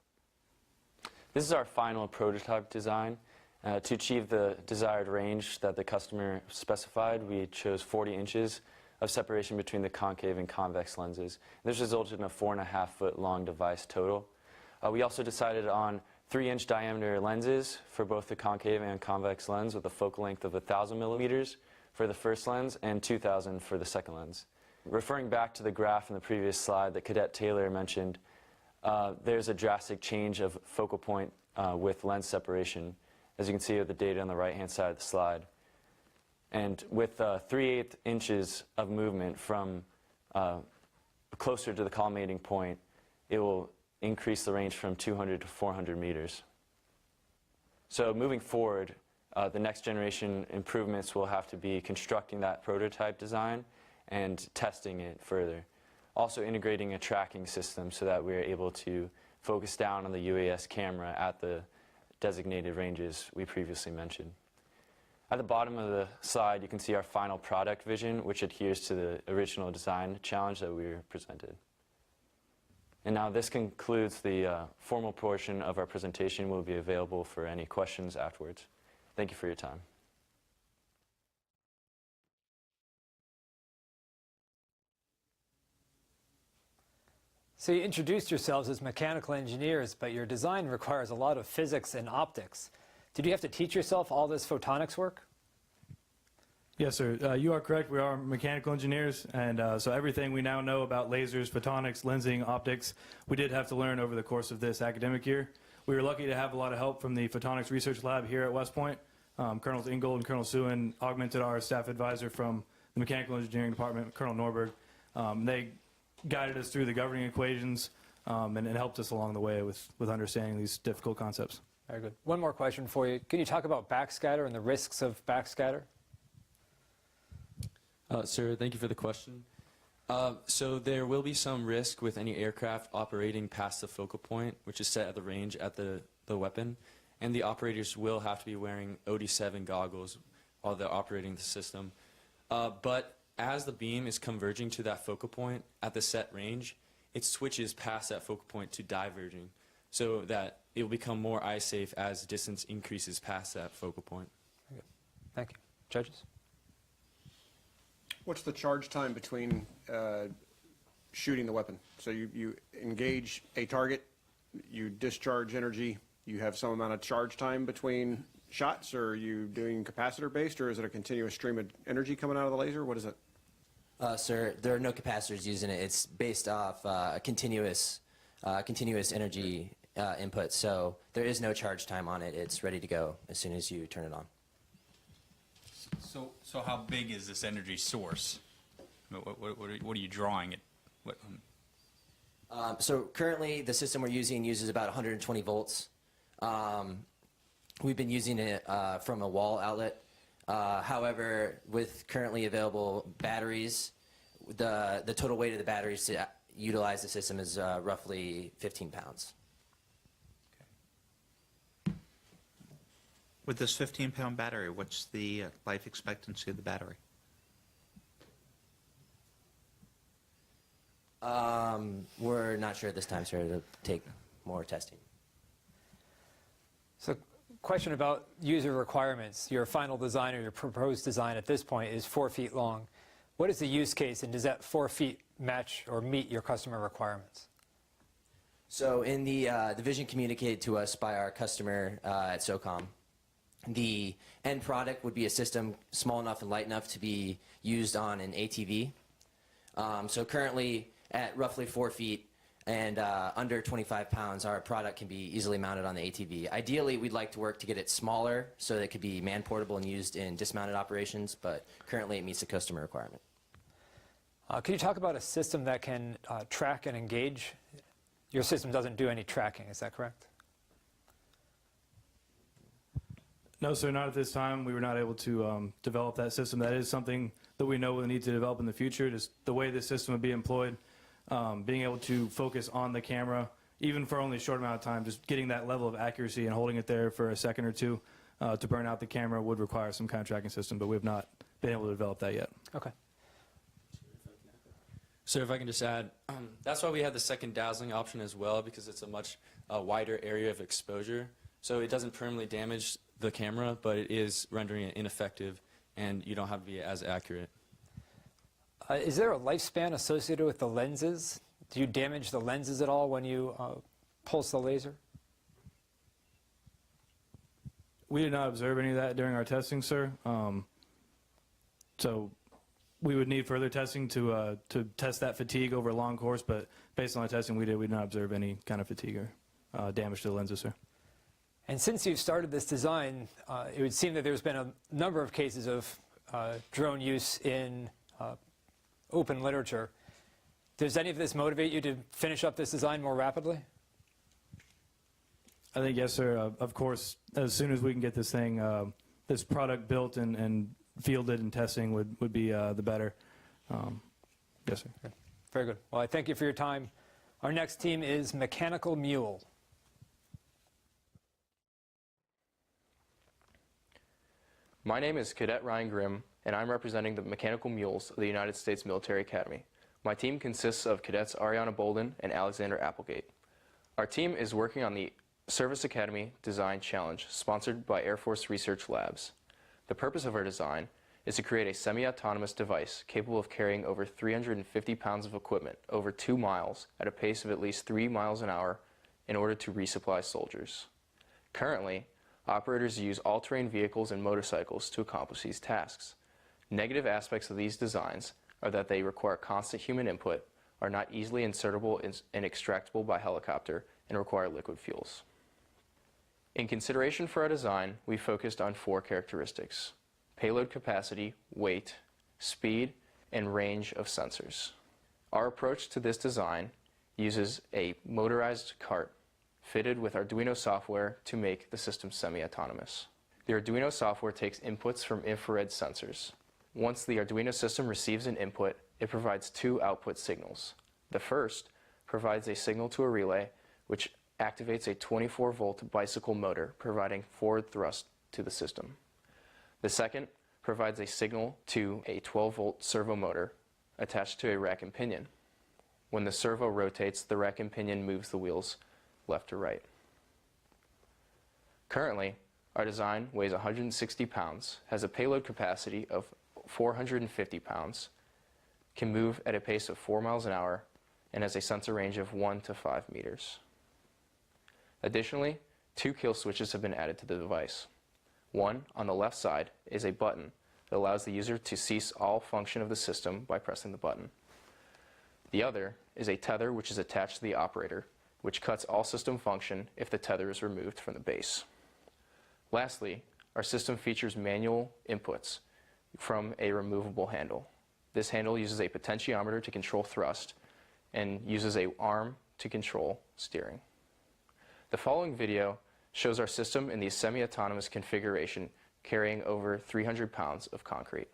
Q: This is our final prototype design. To achieve the desired range that the customer specified, we chose 40 inches of separation between the concave and convex lenses. This resulted in a 4.5-foot long device total. We also decided on 3-inch diameter lenses for both the concave and convex lens with a focal length of 1,000 millimeters for the first lens and 2,000 for the second lens. Referring back to the graph in the previous slide that Cadet Taylor mentioned, there's a drastic change of focal point with lens separation, as you can see with the data on the right-hand side of the slide. And with 3/8 inches of movement from closer to the collimating point, it will increase the range from 200 to 400 meters. So moving forward, the next generation improvements will have to be constructing that prototype design and testing it further. Also integrating a tracking system so that we're able to focus down on the UAS camera at the designated ranges we previously mentioned. At the bottom of the slide, you can see our final product vision, which adheres to the original design challenge that we were presented. And now this concludes the formal portion of our presentation. We'll be available for any questions afterwards. Thank you for your time.
A: So you introduced yourselves as mechanical engineers, but your design requires a lot of physics and optics. Did you have to teach yourself all this photonics work?
K: Yes, sir. You are correct. We are mechanical engineers, and so everything we now know about lasers, photonics, lensing, optics, we did have to learn over the course of this academic year. We were lucky to have a lot of help from the Photonics Research Lab here at West Point. Colonels Ingold and Colonel Suen augmented our staff advisor from the Mechanical Engineering Department, Colonel Norberg. They guided us through the governing equations and helped us along the way with understanding these difficult concepts.
A: Very good. One more question for you. Can you talk about backscatter and the risks of backscatter?
R: Sir, thank you for the question. So there will be some risk with any aircraft operating past the focal point, which is set at the range at the weapon, and the operators will have to be wearing OD7 goggles while they're operating the system. But as the beam is converging to that focal point at the set range, it switches past that focal point to diverging, so that it will become more eye safe as distance increases past that focal point.
A: Very good. Thank you. Judges?
G: What's the charge time between shooting the weapon? So you engage a target, you discharge energy, you have some amount of charge time between shots, or are you doing capacitor based, or is it a continuous stream of energy coming out of the laser? What is it?
O: Sir, there are no capacitors using it. It's based off continuous energy input, so there is no charge time on it. It's ready to go as soon as you turn it on.
E: So how big is this energy source? What are you drawing it?
O: So currently, the system we're using uses about 120 volts. We've been using it from a wall outlet. However, with currently available batteries, the total weight of the batteries to utilize the system is roughly 15 pounds.
F: With this 15-pound battery, what's the life expectancy of the battery?
O: We're not sure at this time, sir. It'll take more testing.
A: So, question about user requirements. Your final design or your proposed design at this point is 4 feet long. What is the use case, and does that 4 feet match or meet your customer requirements?
O: So in the vision communicated to us by our customer at SOCOM, the end product would be a system small enough and light enough to be used on an ATV. So currently at roughly 4 feet and under 25 pounds, our product can be easily mounted on the ATV. Ideally, we'd like to work to get it smaller so that it could be man-portable and used in dismounted operations, but currently it meets the customer requirement.
A: Can you talk about a system that can track and engage? Your system doesn't do any tracking, is that correct?
K: No, sir, not at this time. We were not able to develop that system. That is something that we know we'll need to develop in the future, just the way this system would be employed, being able to focus on the camera, even for only a short amount of time, just getting that level of accuracy and holding it there for a second or two to burn out the camera would require some kind of tracking system, but we have not been able to develop that yet.
A: Okay.
R: So if I can just add, that's why we have the second dazzling option as well, because it's a much wider area of exposure. So it doesn't permanently damage the camera, but it is rendering it ineffective, and you don't have to be as accurate.
A: Is there a lifespan associated with the lenses? Do you damage the lenses at all when you pulse the laser?
K: We did not observe any of that during our testing, sir. So we would need further testing to test that fatigue over a long course, but based on the testing we did not observe any kind of fatigue or damage to the lenses, sir.
A: And since you've started this design, it would seem that there's been a number of cases of drone use in open literature. Does any of this motivate you to finish up this design more rapidly?
K: I think yes, sir. Of course, as soon as we can get this thing, this product built and fielded and testing would be the better. Yes, sir.
A: Very good. Well, I thank you for your time. Our next team is Mechanical Mule.
S: My name is Cadet Ryan Grimm, and I'm representing the Mechanical Mules of the United States Military Academy. My team consists of Cadets Ariana Bolden and Alexander Applegate. Our team is working on the Service Academy Design Challenge, sponsored by Air Force Research Labs. The purpose of our design is to create a semi-autonomous device capable of carrying over 350 pounds of equipment over 2 miles at a pace of at least 3 miles an hour in order to resupply soldiers. Currently, operators use all-terrain vehicles and motorcycles to accomplish these tasks. Negative aspects of these designs are that they require constant human input, are not easily insertable and extractable by helicopter, and require liquid fuels. In consideration for our design, we focused on 4 characteristics: payload capacity, weight, speed, and range of sensors. Our approach to this design uses a motorized cart fitted with Arduino software to make the system semi-autonomous. The Arduino software takes inputs from infrared sensors. Once the Arduino system receives an input, it provides 2 output signals. The first provides a signal to a relay, which activates a 24-volt bicycle motor, providing forward thrust to the system. The second provides a signal to a 12-volt servo motor attached to a rack and pinion. When the servo rotates, the rack and pinion moves the wheels left to right. Currently, our design weighs 160 pounds, has a payload capacity of 450 pounds, can move at a pace of 4 miles an hour, and has a sensor range of 1 to 5 meters. Additionally, 2 kill switches have been added to the device. One, on the left side, is a button that allows the user to cease all function of the system by pressing the button. The other is a tether which is attached to the operator, which cuts all system function if the tether is removed from the base. Lastly, our system features manual inputs from a removable handle. This handle uses a potentiometer to control thrust and uses an arm to control steering. The following video shows our system in the semi-autonomous configuration carrying over 300 pounds of concrete.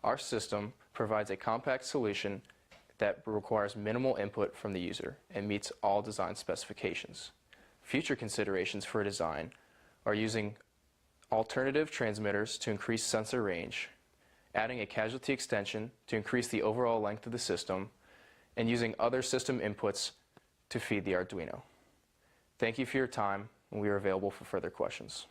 S: Our system provides a compact solution that requires minimal input from the user and meets all design specifications. Future considerations for design are using alternative transmitters to increase sensor range, adding a casualty extension to increase the overall length of the system, and using other system inputs to feed the Arduino. Thank you for your time, and we are available for further questions.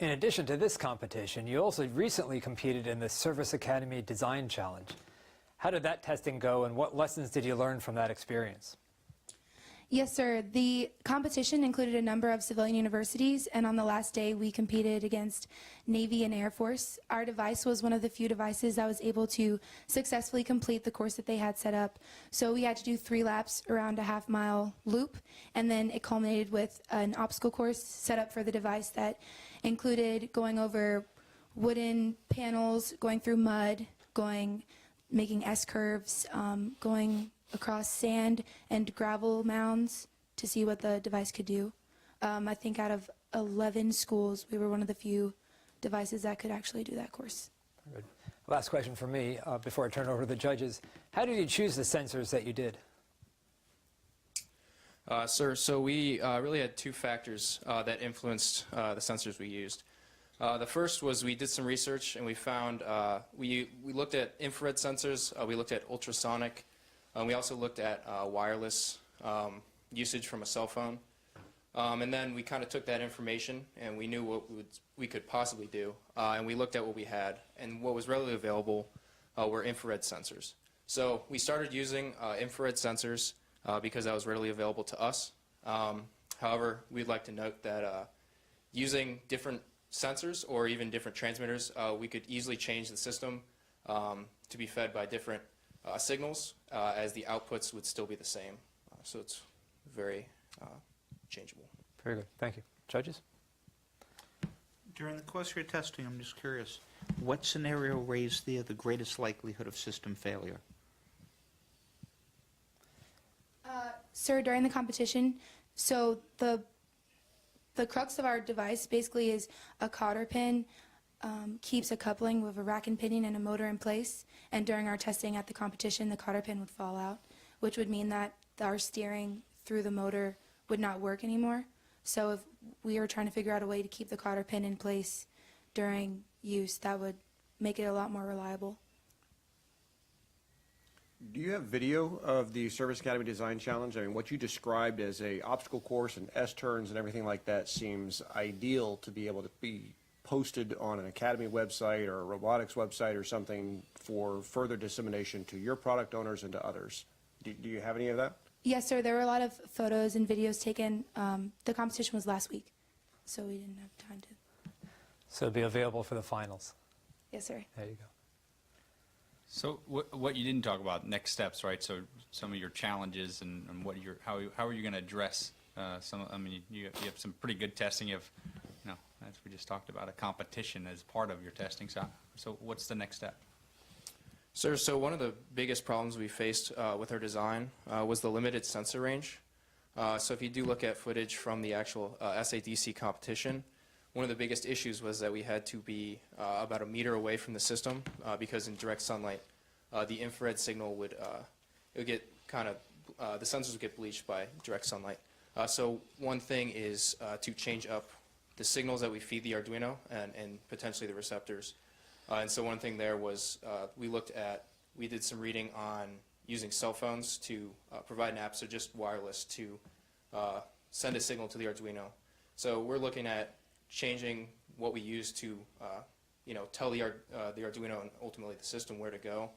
A: In addition to this competition, you also recently competed in the Service Academy Design Challenge. How did that testing go, and what lessons did you learn from that experience?
T: Yes, sir. The competition included a number of civilian universities, and on the last day we competed against Navy and Air Force. Our device was one of the few devices that was able to successfully complete the course that they had set up. So we had to do 3 laps around a half-mile loop, and then it culminated with an obstacle course set up for the device that included going over wooden panels, going through mud, making S-curves, going across sand and gravel mounds to see what the device could do. I think out of 11 schools, we were one of the few devices that could actually do that course.
A: Good. Last question for me before I turn it over to the judges. How did you choose the sensors that you did?
S: Sir, so we really had 2 factors that influenced the sensors we used. The first was we did some research and we found we looked at infrared sensors, we looked at ultrasonic, we also looked at wireless usage from a cell phone. And then we kind of took that information and we knew what we could possibly do. And we looked at what we had. And what was readily available were infrared sensors. So we started using infrared sensors because that was readily available to us. However, we'd like to note that using different sensors or even different transmitters, we could easily change the system to be fed by different signals as the outputs would still be the same. So it's very changeable.
A: Very good. Thank you. Judges?
F: During the course of your testing, I'm just curious, what scenario raised the greatest likelihood of system failure?
T: Sir, during the competition, so the crux of our device basically is a cotter pin keeps a coupling with a rack and pinion and a motor in place, and during our testing at the competition, the cotter pin would fall out, which would mean that our steering through the motor would not work anymore. So if we were trying to figure out a way to keep the cotter pin in place during use, that would make it a lot more reliable.
G: Do you have video of the Service Academy Design Challenge? I mean, what you described as a obstacle course and S-turns and everything like that seems ideal to be able to be posted on an Academy website or a robotics website or something for further dissemination to your product owners and to others. Do you have any of that?
T: Yes, sir. There were a lot of photos and videos taken. The competition was last week, so we didn't have time to.
A: So it'll be available for the finals.
T: Yes, sir.
A: There you go.
E: So what you didn't talk about, next steps, right? So some of your challenges and how are you going to address some? I mean, you have some pretty good testing. You have, as we just talked about, a competition as part of your testing. So what's the next step?
S: Sir, so one of the biggest problems we faced with our design was the limited sensor range. So if you do look at footage from the actual SADC competition, one of the biggest issues was that we had to be about a meter away from the system because in direct sunlight, the infrared signal would get the sensors would get bleached by direct sunlight. So one thing is to change up the signals that we feed the Arduino and potentially the receptors. And so one thing there was we did some reading on using cell phones to provide an app, so just wireless, to send a signal to the Arduino. So we're looking at changing what we use to tell the Arduino and ultimately the system where to go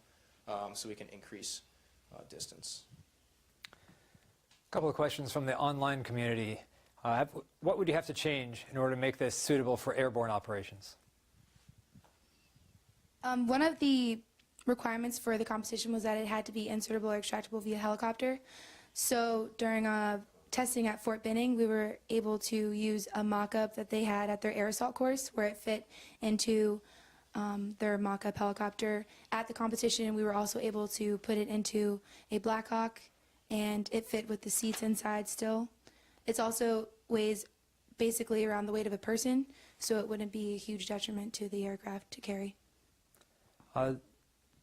S: so we can increase distance.
A: A couple of questions from the online community. What would you have to change in order to make this suitable for airborne operations?
T: One of the requirements for the competition was that it had to be insertable or extractable via helicopter. So during testing at Fort Benning, we were able to use a mock-up that they had at their air assault course where it fit into their mock-up helicopter. At the competition, we were also able to put it into a Blackhawk, and it fit with the seats inside still. It also weighs basically around the weight of a person, so it wouldn't be a huge detriment to the aircraft to carry.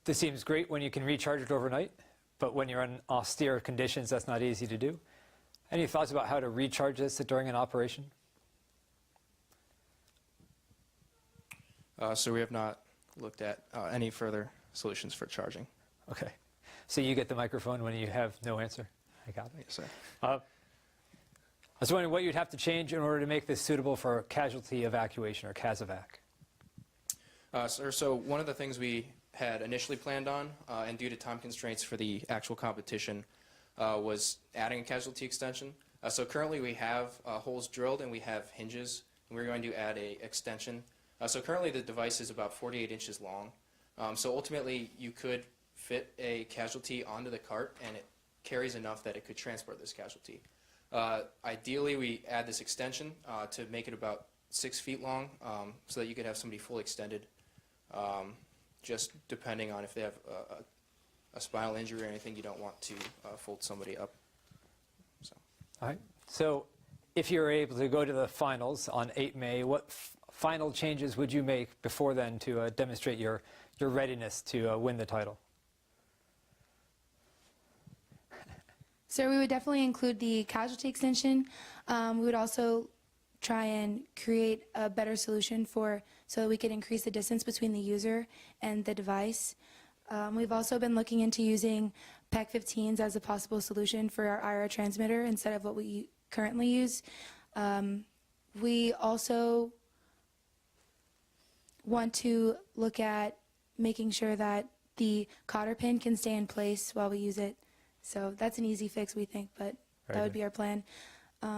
A: This seems great when you can recharge it overnight, but when you're in austere conditions, that's not easy to do. Any thoughts about how to recharge this during an operation?
S: So we have not looked at any further solutions for charging.
A: Okay. So you get the microphone when you have no answer? I got it.
S: Yes, sir.
A: I was wondering what you'd have to change in order to make this suitable for casualty evacuation, or CASEVAC.
S: So one of the things we had initially planned on, and due to time constraints for the actual competition, was adding a casualty extension. So currently we have holes drilled and we have hinges, and we're going to add an extension. So currently the device is about 48 inches long. So ultimately you could fit a casualty onto the cart, and it carries enough that it could transport this casualty. Ideally we add this extension to make it about 6 feet long, so that you could have somebody fully extended, just depending on if they have a spinal injury or anything, you don't want to fold somebody up. So.
A: All right. So if you're able to go to the finals on 8 May, what final changes would you make before then to demonstrate your readiness to win the title?
T: So we would definitely include the casualty extension. We would also try and create a better solution so that we could increase the distance between the user and the device. We've also been looking into using PEC 15s as a possible solution for our IR transmitter instead of what we currently use. We also want to look at making sure that the cotter pin can stay in place while we use it. So that's an easy fix, we think, but that would be our plan.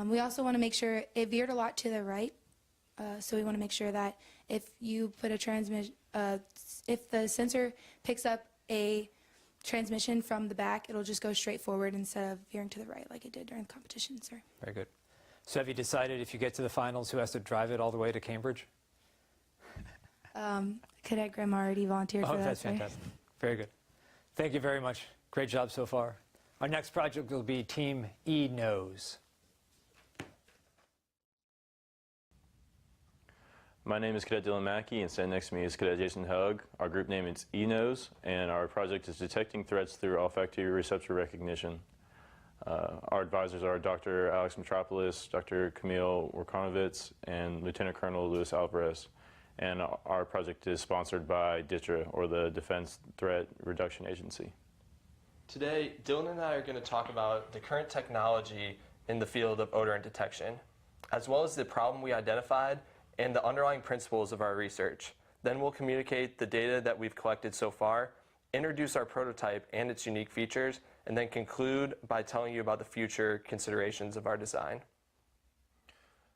T: We also want to make sure it veered a lot to the right, so we want to make sure that if you put if the sensor picks up a transmission from the back, it'll just go straight forward instead of veering to the right like it did during the competition, sir.
A: Very good. So have you decided if you get to the finals who has to drive it all the way to Cambridge?
T: Cadet Grimm already volunteered for that,
A: that's
T: sir.
A: fantastic. Very good. Thank you very much. Great job so far. Our next project will be Team E-Nose.
U: My name is Cadet Dylan Mackey, and standing next to me is Cadet Jason Hug. Our group name is E-Nose, and our project is detecting threats through olfactory receptor recognition. Our advisors are Dr. Alex Metropolis, Dr. Camille Warkanovitz, and Lieutenant Colonel Luis Alvarez. And our project is sponsored by DTRA, or the Defense Threat Reduction Agency.
V: Today, Dylan and I are going to talk about the current technology in the field of odorant detection, as well as the problem we identified and the underlying principles of our research. Then we'll communicate the data that we've collected so far introduce our prototype and its unique features, and then conclude by telling you about the future considerations of our design.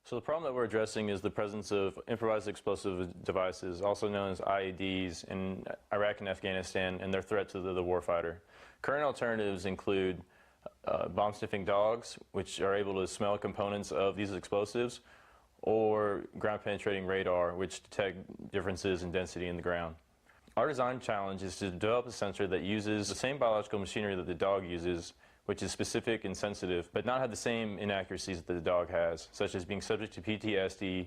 U: So the problem that we're addressing is the presence of improvised explosive devices, also known as IEDs, in Iraq and Afghanistan, and their threat to the warfighter. Current alternatives include bomb-sniffing dogs, which are able to smell components of these explosives, or ground-penetrating radar, which detect differences in density in the ground. Our design challenge is to develop a sensor that uses the same biological machinery that the dog uses, which is specific and sensitive, but not have the same inaccuracies that the dog has, such as being subject to PTSD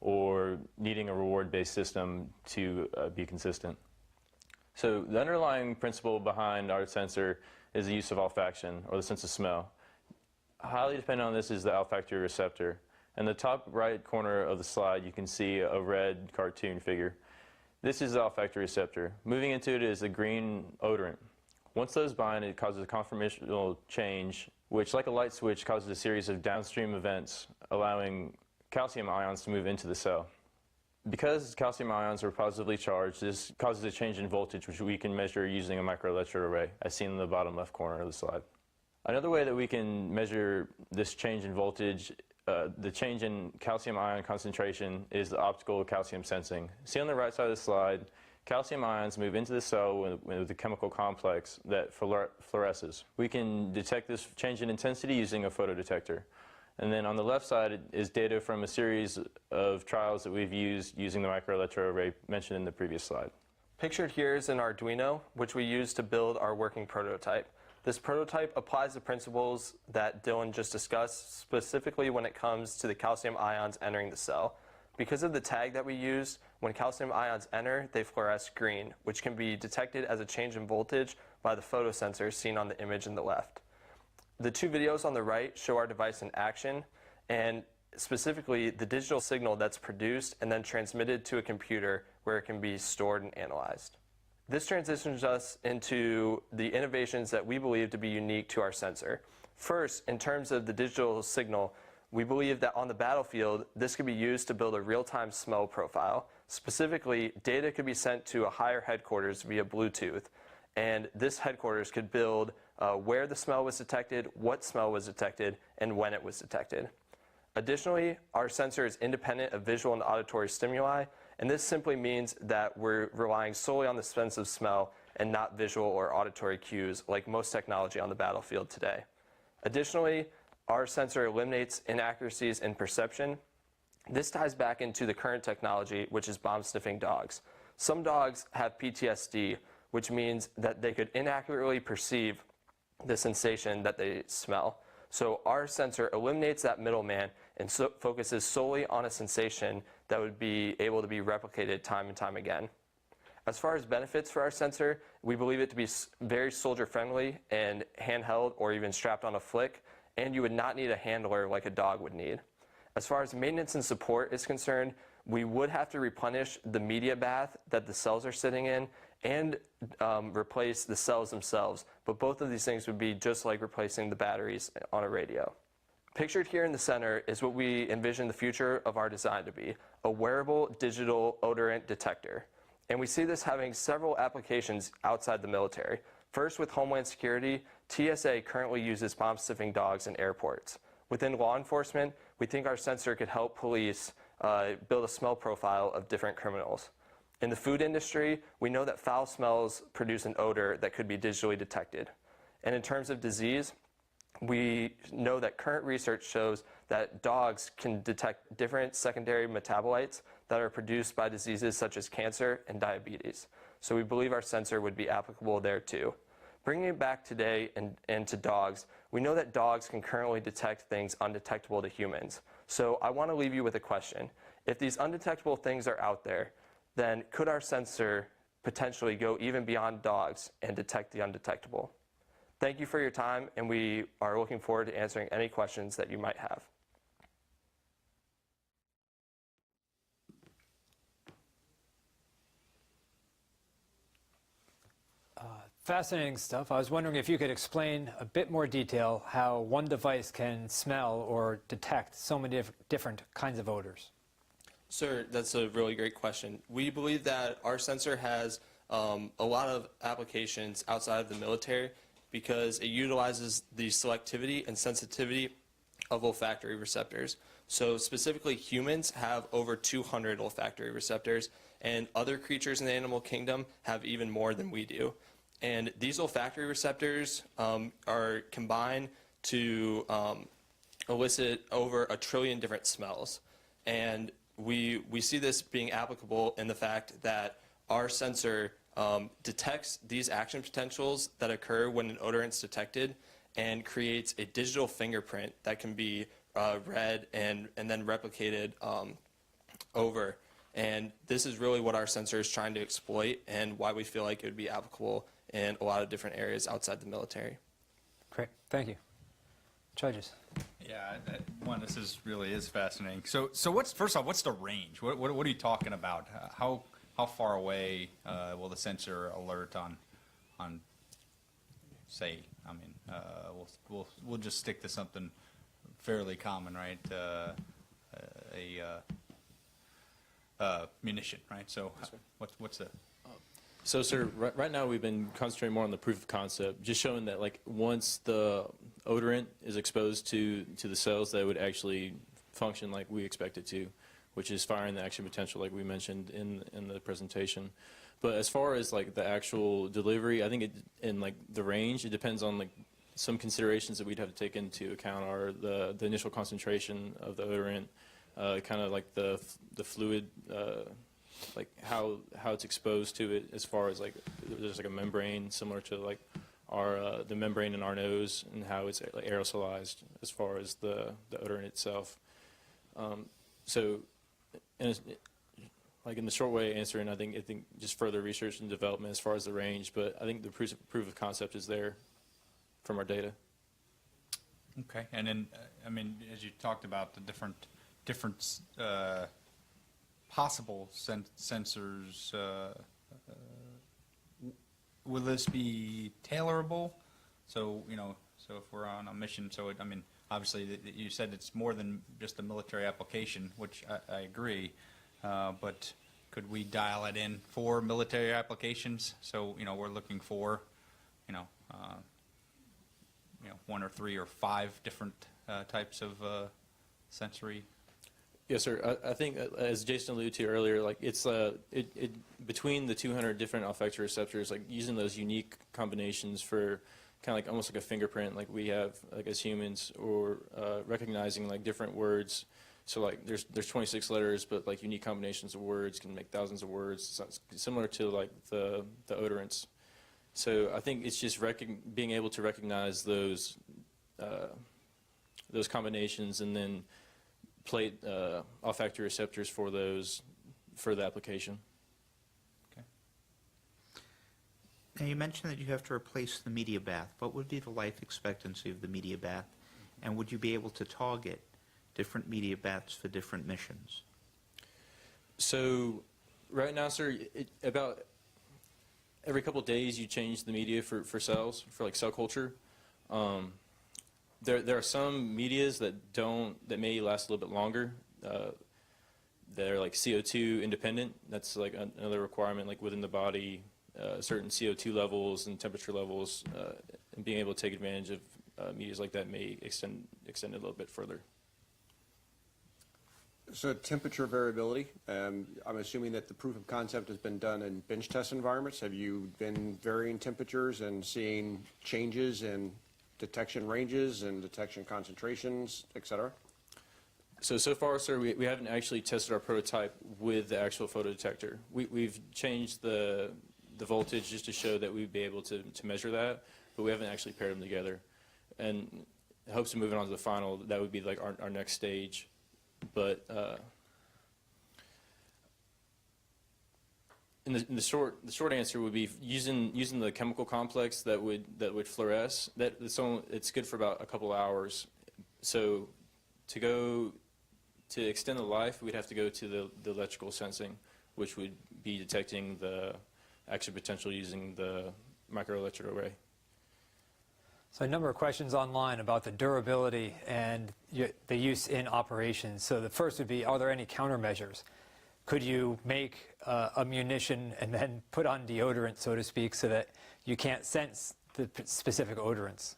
U: or needing a reward-based system to be consistent. So the underlying principle behind our sensor is the use of olfaction, or the sense of smell. Highly dependent on this is the olfactory receptor. In the top right corner of the slide, you can see a red cartoon figure. This is the olfactory receptor. Moving into it is the green odorant. Once those bind, it causes a conformational change, which, like a light switch, causes a series of downstream events, allowing calcium ions to move into the cell. Because calcium ions are positively charged, this causes a change in voltage, which we can measure using a microelectrode as seen in the bottom left corner of the slide. Another way that we can measure this change in voltage, the change in calcium ion concentration, is the optical calcium sensing. See on the right side of the slide, calcium ions move into the cell with a chemical complex that fluoresces. We can detect this change in intensity using a photodetector. And then on the left side is data from a series of trials that we've used using the microelectrode array mentioned in the previous slide.
V: Pictured here is an Arduino, which we use to build our working prototype. This prototype applies the principles that Dylan just discussed, specifically when it comes to the calcium ions entering the cell. Because of the tag that we used, when calcium ions enter, they fluoresce green, which can be detected as a change in voltage by the photosensor seen on the image in the left. The two videos on the right show our device in action, and specifically the digital signal that's produced and then transmitted to a computer where it can be stored and analyzed. This transitions us into the innovations that we believe to be unique to our sensor. First, in terms of the digital signal, we believe that on the battlefield, this could be used to build a real-time smell profile. Specifically, data could be sent to a higher headquarters via Bluetooth, and this headquarters could build where the smell was detected, what smell was detected, and when it was detected. Additionally, our sensor is independent of visual and auditory stimuli, and this simply means that we're relying solely on the sense of smell and not visual or auditory cues like most technology on the battlefield today. Additionally, our sensor eliminates inaccuracies in perception. This ties back into the current technology, which is bomb-sniffing dogs. Some dogs have PTSD, which means that they could inaccurately perceive the sensation that they smell. So our sensor eliminates that middleman and focuses solely on a sensation that would be able to be replicated time and time again. As far as benefits for our sensor, we believe it to be very soldier-friendly and handheld or even strapped on a flick, and you would not need a handler like a dog would need. As far as maintenance and support is concerned, we would have to replenish the media bath that the cells are sitting in and replace the cells themselves, but both of these things would be just like replacing the batteries on a radio. Pictured here in the center is what we envision the future of our design to be, a wearable digital odorant detector. And we see this having several applications outside the military. First, with Homeland Security, TSA currently uses bomb-sniffing dogs in airports. Within law enforcement, we think our sensor could help police build a smell profile of different criminals. In the food industry, we know that foul smells produce an odor that could be digitally detected. And in terms of disease, we know that current research shows that dogs can detect different secondary metabolites that are produced by diseases such as cancer and diabetes. So we believe our sensor would be applicable there too. Bringing it back today and to dogs, we know that dogs can currently detect things undetectable to humans. So I want to leave you with a question. If these undetectable things are out there, then could our sensor potentially go even beyond dogs and detect the undetectable? Thank you for your time, and we are looking forward to answering any questions that you might have.
A: Fascinating stuff. I was wondering if you could explain a bit more detail how one device can smell or detect so many different kinds of odors.
V: Sir, that's a really great question. We believe that our sensor has a lot of applications outside of the military because it utilizes the selectivity and sensitivity of olfactory receptors. So specifically, humans have over 200 olfactory receptors, and other creatures in the animal kingdom have even more than we do. And these olfactory receptors are combined to elicit over 1 trillion different smells. And we see this being applicable in the fact that our sensor detects these action potentials that occur when an odorant's detected and creates a digital fingerprint that can be read and then replicated over. And this is really what our sensor is trying to exploit and why we feel like it would be applicable in a lot of different areas outside the military.
A: Great, thank you. Judges.
E: Yeah, this really is fascinating. So first off, what's the range? What are you talking about? How far away will the sensor alert on say? I mean, we'll just stick to something fairly common, right? A munition, right? So what's the?
B: So, sir, right now we've been concentrating more on the proof of concept, just showing that like once the odorant is exposed to the cells, that it would actually function like we expect it to, which is firing the action potential like we mentioned in the presentation. But as far as like the actual delivery, I think in like the range, it depends on like some considerations that we'd have to take into account are the initial concentration of the odorant, kind of like the fluid, like how it's exposed to it, as far as like there's like a membrane similar to like our the membrane in our nose, and how it's like aerosolized as far as the odorant itself. So, like in the short way answering, I think just further research and development as far as the range, but I think the proof of concept is there from our data.
E: Okay, and then I mean, as you talked about the different possible sensors, will this be tailorable? So so if we're on a mission, I mean, obviously you said it's more than just a military application, which I agree, but could we dial it in for military applications? So we're looking for 1 or 3 or 5 different types of sensory.
B: Yes, sir. I think, as Jason alluded to earlier, like it's between the 200 different olfactory receptors, like using those unique combinations for kind of like almost like a fingerprint, like we have like as humans, or recognizing like different words. So like there's 26 letters, but like unique combinations of words can make thousands of words. So it's similar to like the odorants. So I think it's just being able to recognize those combinations and then plate olfactory receptors for those for the application.
E: Okay.
F: Now you mentioned that you have to replace the media bath. What would be the life expectancy of the media bath, and would you be able to target different media baths for different missions?
B: So right now, sir, about every couple of days you change the media for cells, for like cell culture. There are some medias that may last a little bit longer. That are like CO2 independent. That's like another requirement, like within the body, certain CO2 levels and temperature levels, and being able to take advantage of medias like that may extend it a little bit further.
G: So temperature variability, I'm assuming that the proof of concept has been done in bench test environments. Have you been varying temperatures and seeing changes in detection ranges and detection concentrations, et cetera?
B: So far, sir, we haven't actually tested our prototype with the actual photodetector. We've changed the voltage just to show that we'd be able to measure that, but we haven't actually paired them together. And in hopes of moving on to the final, that would be like our next stage. But in the short answer would be using the chemical complex that would fluoresce. It's good for about a couple hours. So to extend the life, we'd have to go to the electrical sensing, which would be detecting the action potential using the microelectrode array.
A: So a number of questions online about the durability and the use in operations. So the first would be, are there any countermeasures? could you make a munition and then put on deodorant, so to speak, so that you can't sense the specific odorants?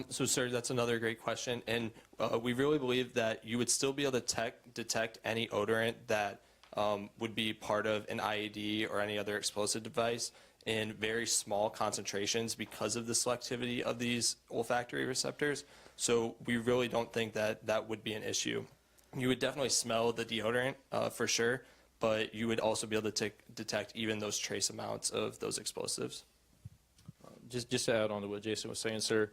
V: So, sir, that's another great question, and we really believe that you would still be able to detect any odorant that would be part of an IED or any other explosive device in very small concentrations because of the selectivity of these olfactory receptors. So we really don't think that that would be an issue. You would definitely smell the deodorant for sure, but you would also be able to detect even those trace amounts of those explosives.
B: Just to add on to what Jason was saying, sir,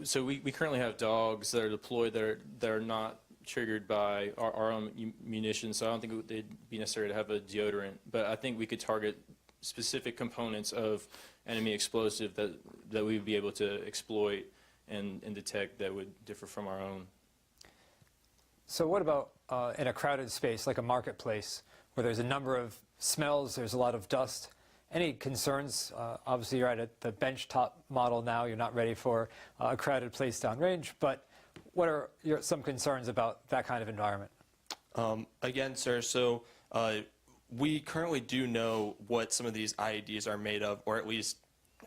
B: so we currently have dogs that are deployed that are not triggered by our own munitions, so I don't think they'd be necessary to have a deodorant, but I think we could target specific components of enemy explosive that we would be able to exploit and detect that would differ from our own.
A: So what about in a crowded space like a marketplace where there's a number of smells, there's a lot of dust? Any concerns? Obviously you're at the bench top model now, you're not ready for a crowded place downrange, but what are some concerns about that kind of environment?
V: Again, sir, so we currently do know what some of these IEDs are made of, or at least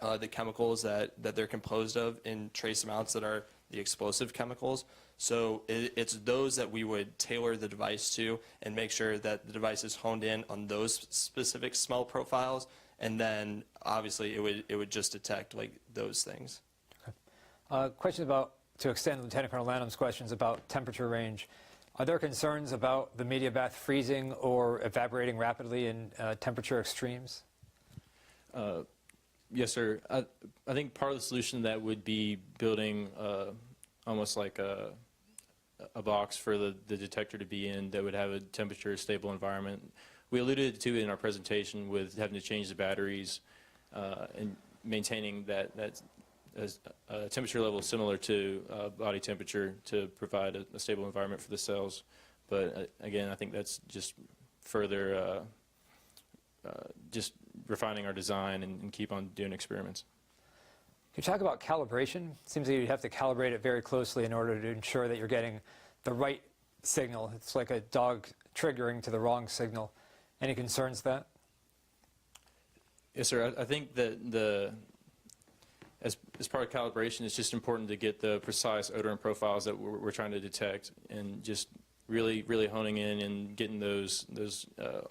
V: the chemicals that they're composed of in trace amounts that are the explosive chemicals. So it's those that we would tailor the device to and make sure that the device is honed in on those specific smell profiles, and then obviously it would just detect like those things.
A: Okay. Question about, to extend Lieutenant Colonel Lanham's questions about temperature range. Are there concerns about the media bath freezing or evaporating rapidly in temperature extremes?
B: Yes, sir. I think part of the solution that would be building almost like a box for the detector to be in that would have a temperature stable environment. We alluded to it in our presentation with having to change the batteries and maintaining that temperature level similar to body temperature to provide a stable environment for the cells. But again, I think that's just further just refining our design and keep on doing experiments.
A: Can you talk about calibration? It seems that you'd have to calibrate it very closely in order to ensure that you're getting the right signal. It's like a dog triggering to the wrong signal. Any concerns with that?
B: Yes, sir. I think that as part of calibration, it's just important to get the precise odorant profiles that we're trying to detect, and just really honing in and getting those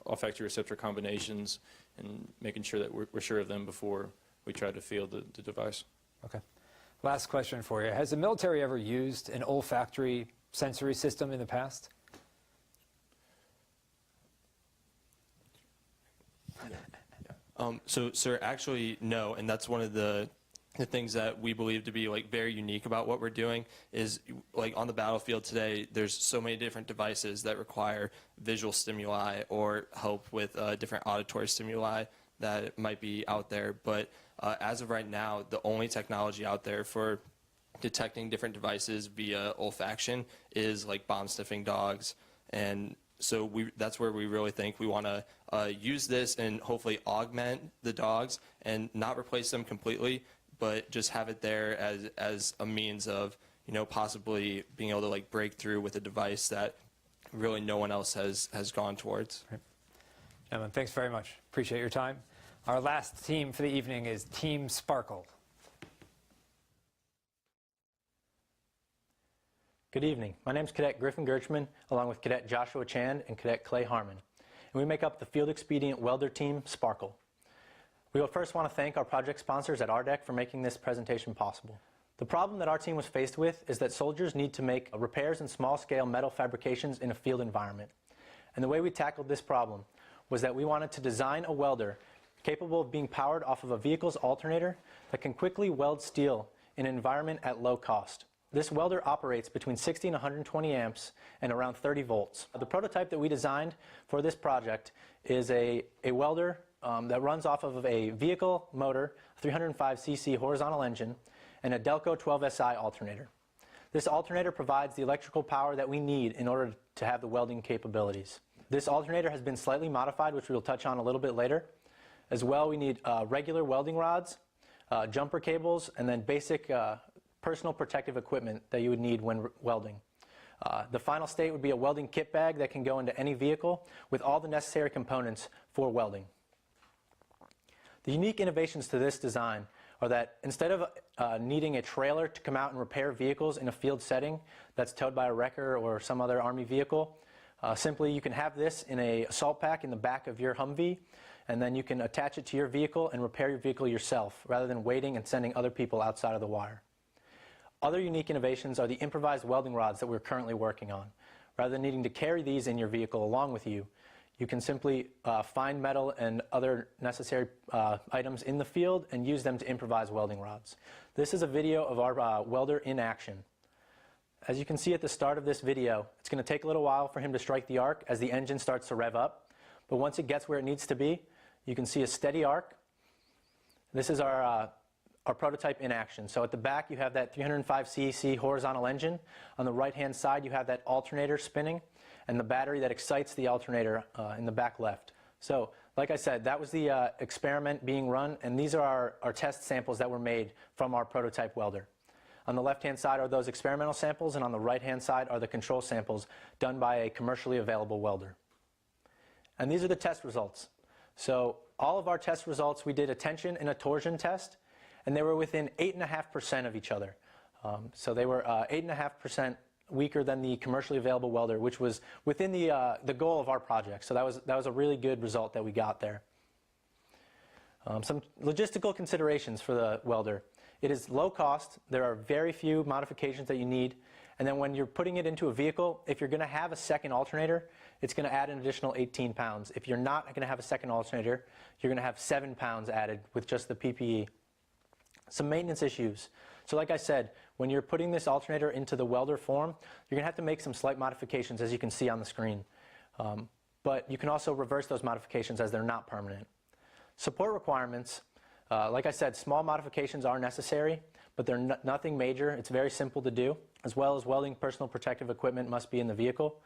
B: olfactory receptor combinations and making sure that we're sure of them before we try to field the device.
A: Okay. Last question for you. Has the military ever used an olfactory sensory system in the past?
V: So, sir, actually, no, and that's one of the things that we believe to be like very unique about what we're doing is like on the battlefield today, there's so many different devices that require visual stimuli or help with different auditory stimuli that might be out there. But as of right now, the only technology out there for detecting different devices via olfaction is like bomb sniffing dogs. And so that's where we really think we want to use this and hopefully augment the dogs and not replace them completely, but just have it there as a means of, you know, possibly being able to like break through with a device that really no one else has gone towards.
A: Right. Gentlemen, thanks very much. Appreciate your time. Our last team for the evening is Team Sparkle.
C: Good evening. My name is Cadet Griffin Gerchman, along with Cadet Joshua Chand and Cadet Clay Harmon. And we make up the Field Expedient Welder Team, Sparkle. We will first want to thank our project sponsors at RDEC for making this presentation possible. The problem that our team was faced with is that soldiers need to make repairs in small-scale metal fabrications in a field environment. And the way we tackled this problem was that we wanted to design a welder capable of being powered off of a vehicle's alternator that can quickly weld steel in an environment at low cost. This welder operates between 60 and 120 amps and around 30 volts. The prototype that we designed for this project is a welder that runs off of a vehicle motor, 305cc horizontal engine, and a Delco 12SI alternator. This alternator provides the electrical power that we need in order to have the welding capabilities. This alternator has been slightly modified, which we'll touch on a little bit later. As well, we need regular welding rods, jumper cables, and then basic personal protective equipment that you would need when welding. The final state would be a welding kit bag that can go into any vehicle with all the necessary components for welding. The unique innovations to this design are that instead of needing a trailer to come out and repair vehicles in a field setting that's towed by a wrecker or some other Army vehicle, simply you can have this in an assault pack in the back of your Humvee, and then you can attach it to your vehicle and repair your vehicle yourself rather than waiting and sending other people outside of the wire. Other unique innovations are the improvised welding rods that we're currently working on. Rather than needing to carry these in your vehicle along with you, you can simply find metal and other necessary items in the field and use them to improvise welding rods. This is a video of our welder in action. As you can see at the start of this video, it's going to take a little while for him to strike the arc as the engine starts to rev up. But once it gets where it needs to be, you can see a steady arc. This is our prototype in action. So at the back you have that 305 cc horizontal engine. On the right-hand side you have that alternator spinning and the battery that excites the alternator in the back left. So like I said, that was the experiment being run, and these are our test samples that were made from our prototype welder. On the left-hand side are those experimental samples, and on the right-hand side are the control samples done by a commercially available welder. And these are the test results. So all of our test results, we did a tension and a torsion test, and they were within 8.5% of each other. So they were 8.5% weaker than the commercially available welder, which was within the goal of our project. So that was a really good result that we got there. Some logistical considerations for the welder. It is low cost. There are very few modifications that you need. And then when you're putting it into a vehicle, if you're going to have a second alternator, it's going to add an additional 18 pounds. If you're not going to have a second alternator, you're going to have 7 pounds added with just the PPE. Some maintenance issues. So like I said, when you're putting this alternator into the welder form, you're going to have to make some slight modifications, as you can see on the screen. But you can also reverse those modifications as they're not permanent. Support requirements, like I said, small modifications are necessary, but they're nothing major. It's very simple to do, as well as welding personal protective equipment must be in the vehicle.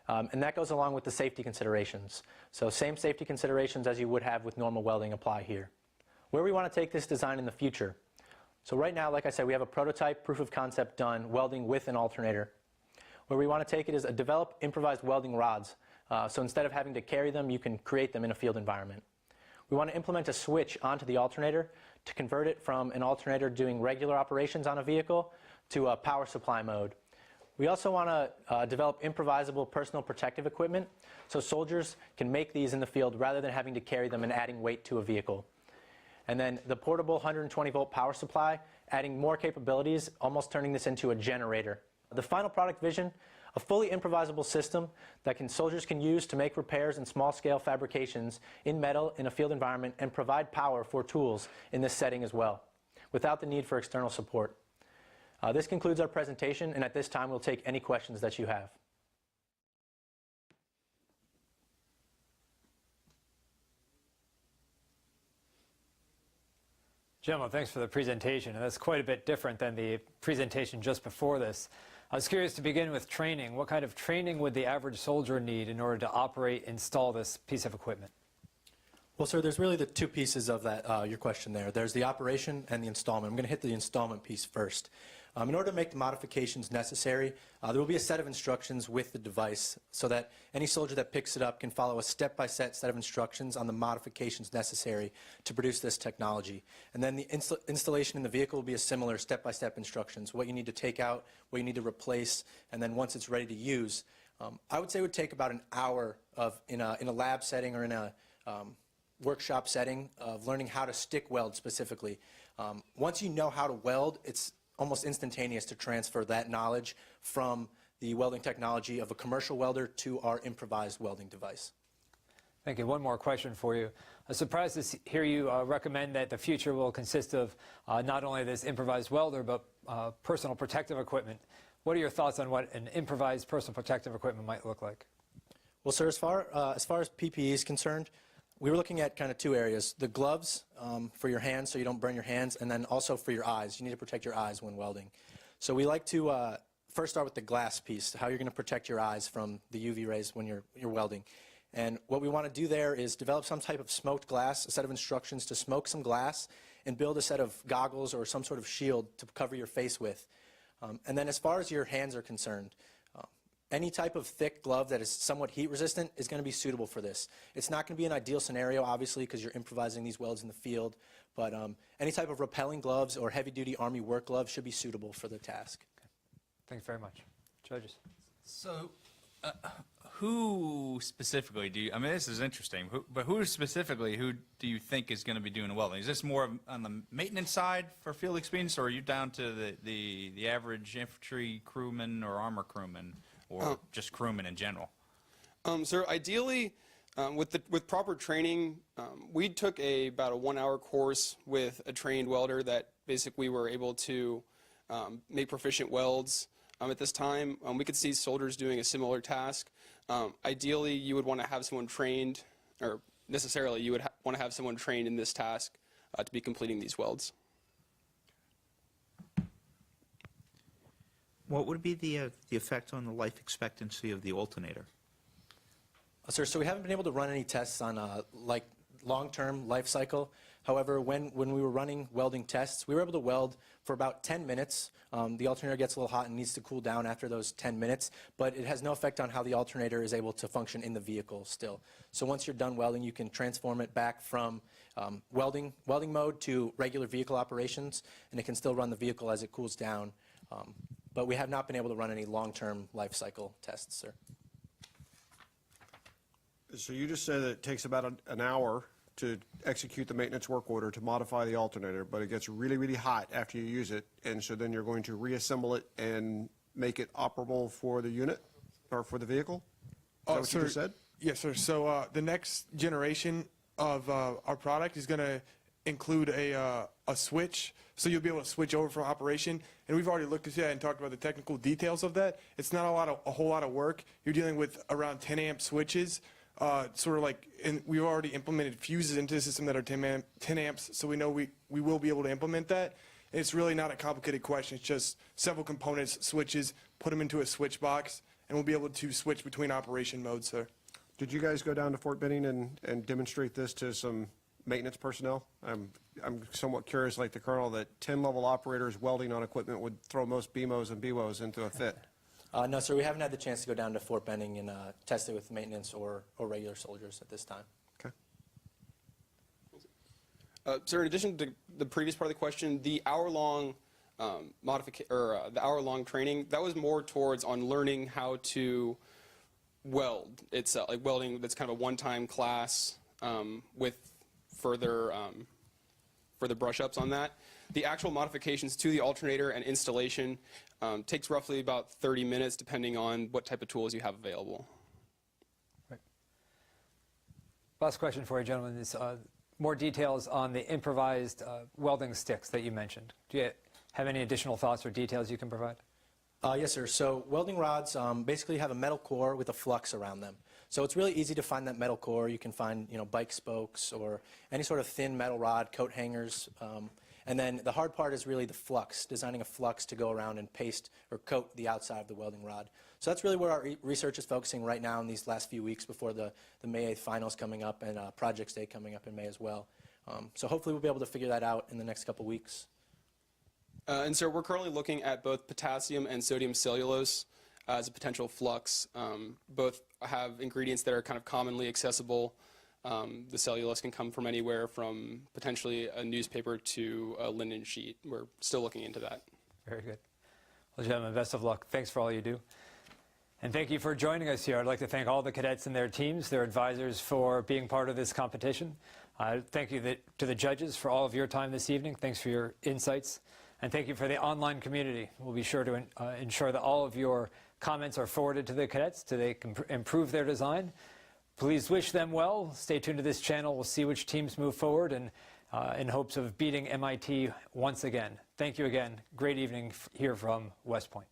C: And that goes along with the safety considerations. So same safety considerations as you would have with normal welding apply here. Where we want to take this design in the future. So right now, like I said, we have a prototype proof of concept done, welding with an alternator. Where we want to take it is develop improvised welding rods. So instead of having to carry them, you can create them in a field environment. We want to implement a switch onto the alternator to convert it from an alternator doing regular operations on a vehicle to a power supply mode. We also want to develop improvisable personal protective equipment so soldiers can make these in the field rather than having to carry them and adding weight to a vehicle. And then the portable 120-volt power supply, adding more capabilities, almost turning this into a generator. The final product vision, a fully improvisable system that soldiers can use to make repairs and small-scale fabrications in metal in a field environment and provide power for tools in this setting as well, without the need for external support. This concludes our presentation, and at this time we'll take any questions that you have.
A: Gentlemen, thanks for the presentation. And that's quite a bit different than the presentation just before this. I was curious to begin with training. What kind of training would the average soldier need in order to operate, install this piece of equipment?
C: Well, sir, there's really the two pieces of that, your question there. There's the operation and the installment. I'm going to hit the installment piece first. In order to make the modifications necessary, there will be a set of instructions with the device so that any soldier that picks it up can follow a step-by-step set of instructions on the modifications necessary to produce this technology. And then the installation in the vehicle will be a similar step-by-step instructions, what you need to take out, what you need to replace, and then once it's ready to use. I would say it would take about an hour in a lab setting or in a workshop setting of learning how to stick weld specifically. Once you know how to weld, it's almost instantaneous to transfer that knowledge from the welding technology of a commercial welder to our improvised welding device.
A: Thank you. One more question for you. I'm surprised to hear you recommend that the future will consist of not only this improvised welder, but personal protective equipment. What are your thoughts on what an improvised personal protective equipment might look like?
C: Well, sir, as far as PPE is concerned, we were looking at kind of two areas. The gloves for your hands so you don't burn your hands, and then also for your eyes. You need to protect your eyes when welding. So we like to first start with the glass piece, how you're going to protect your eyes from the UV rays when you're welding. And what we want to do there is develop some type of smoked glass, a set of instructions to smoke some glass and build a set of goggles or some sort of shield to cover your face with. And then as far as your hands are concerned, Any type of thick glove that is somewhat heat resistant is going to be suitable for this. It's not going to be an ideal scenario, obviously, because you're improvising these welds in the field, but any type of rappelling gloves or heavy-duty Army work gloves should be suitable for the task.
A: Thanks very much. Judges.
E: So, who specifically do you, I mean, this is interesting, but who do you think is going to be doing the welding? Is this more on the maintenance side for field experience, or are you down to the average infantry crewman or armor crewman, or just crewman in general?
D: So ideally, with proper training, we took about a 1-hour course with a trained welder that basically we were able to make proficient welds. At this time, we could see soldiers doing a similar task. Ideally, you would want to have someone trained, or necessarily you would want to have someone trained in this task to be completing these welds.
F: What would be the effect on the life expectancy of the alternator?
C: Sir, so we haven't been able to run any tests on like long-term life cycle. However, when we were running welding tests, we were able to weld for about 10 minutes. The alternator gets a little hot and needs to cool down after those 10 minutes, but it has no effect on how the alternator is able to function in the vehicle still. So once you're done welding, you can transform it back from welding mode to regular vehicle operations, and it can still run the vehicle as it cools down. But we have not been able to run any long-term life cycle tests, sir.
G: So you just said that it takes about an hour to execute the maintenance work order to modify the alternator, but it gets really, really hot after you use it, and so then you're going to reassemble it and make it operable for the unit or for the vehicle? Is that what you just said?
I: Yes, sir. So the next generation of our product is going to include a switch, so you'll be able to switch over from operation. And we've already looked at that and talked about the technical details of that. It's not a whole lot of work. You're dealing with around 10 amp switches. Sort of like, and we've already implemented fuses into the system that are 10 amps, so we know we will be able to implement that. And it's really not a complicated question. It's just several components, switches, put them into a switch box, and we'll be able to switch between operation modes, sir.
G: Did you guys go down to Fort Benning and demonstrate this to some maintenance personnel? I'm somewhat curious, like the colonel, that 10-level operators welding on equipment would throw most BMOs and BWOs into a fit.
C: No, sir, we haven't had the chance to go down to Fort Benning and test it with maintenance or regular soldiers at this time.
G: Okay.
D: Sir, in addition to the previous part of the question, the hour-long the hour-long training, that was more towards on learning how to weld. It's like welding. That's kind of a one-time class with further brush-ups on that. The actual modifications to the alternator and installation takes roughly about 30 minutes, depending on what type of tools you have available.
A: Right. Last question for you, gentlemen, is more details on the improvised welding sticks that you mentioned. Do you have any additional thoughts or details you can provide?
C: Yes, sir. So welding rods basically have a metal core with a flux around them. So it's really easy to find that metal core. You can find, bike spokes or any sort of thin metal rod, coat hangers. And then the hard part is really the flux, designing a flux to go around and paste or coat the outside of the welding rod. So that's really where our research is focusing right now in these last few weeks before the May 8th finals coming up and Projects Day coming up in May as well. So hopefully we'll be able to figure that out in the next couple weeks.
D: And so we're currently looking at both potassium and sodium cellulose as a potential flux. Both have ingredients that are kind of commonly accessible. The cellulose can come from anywhere from potentially a newspaper to a linen sheet. We're still looking into that.
A: Very good. Well, gentlemen, best of luck. Thanks for all you do. And thank you for joining us here. I'd like to thank all the cadets and their teams, their advisors, for being part of this competition. Thank you to the judges for all of your time this evening. Thanks for your insights. And thank you for the online community. We'll be sure to ensure that all of your comments are forwarded to the cadets so they can improve their design. Please wish them well. Stay tuned to this channel. We'll see which teams move forward and in hopes of beating MIT once again. Thank you again. Great evening here from West Point.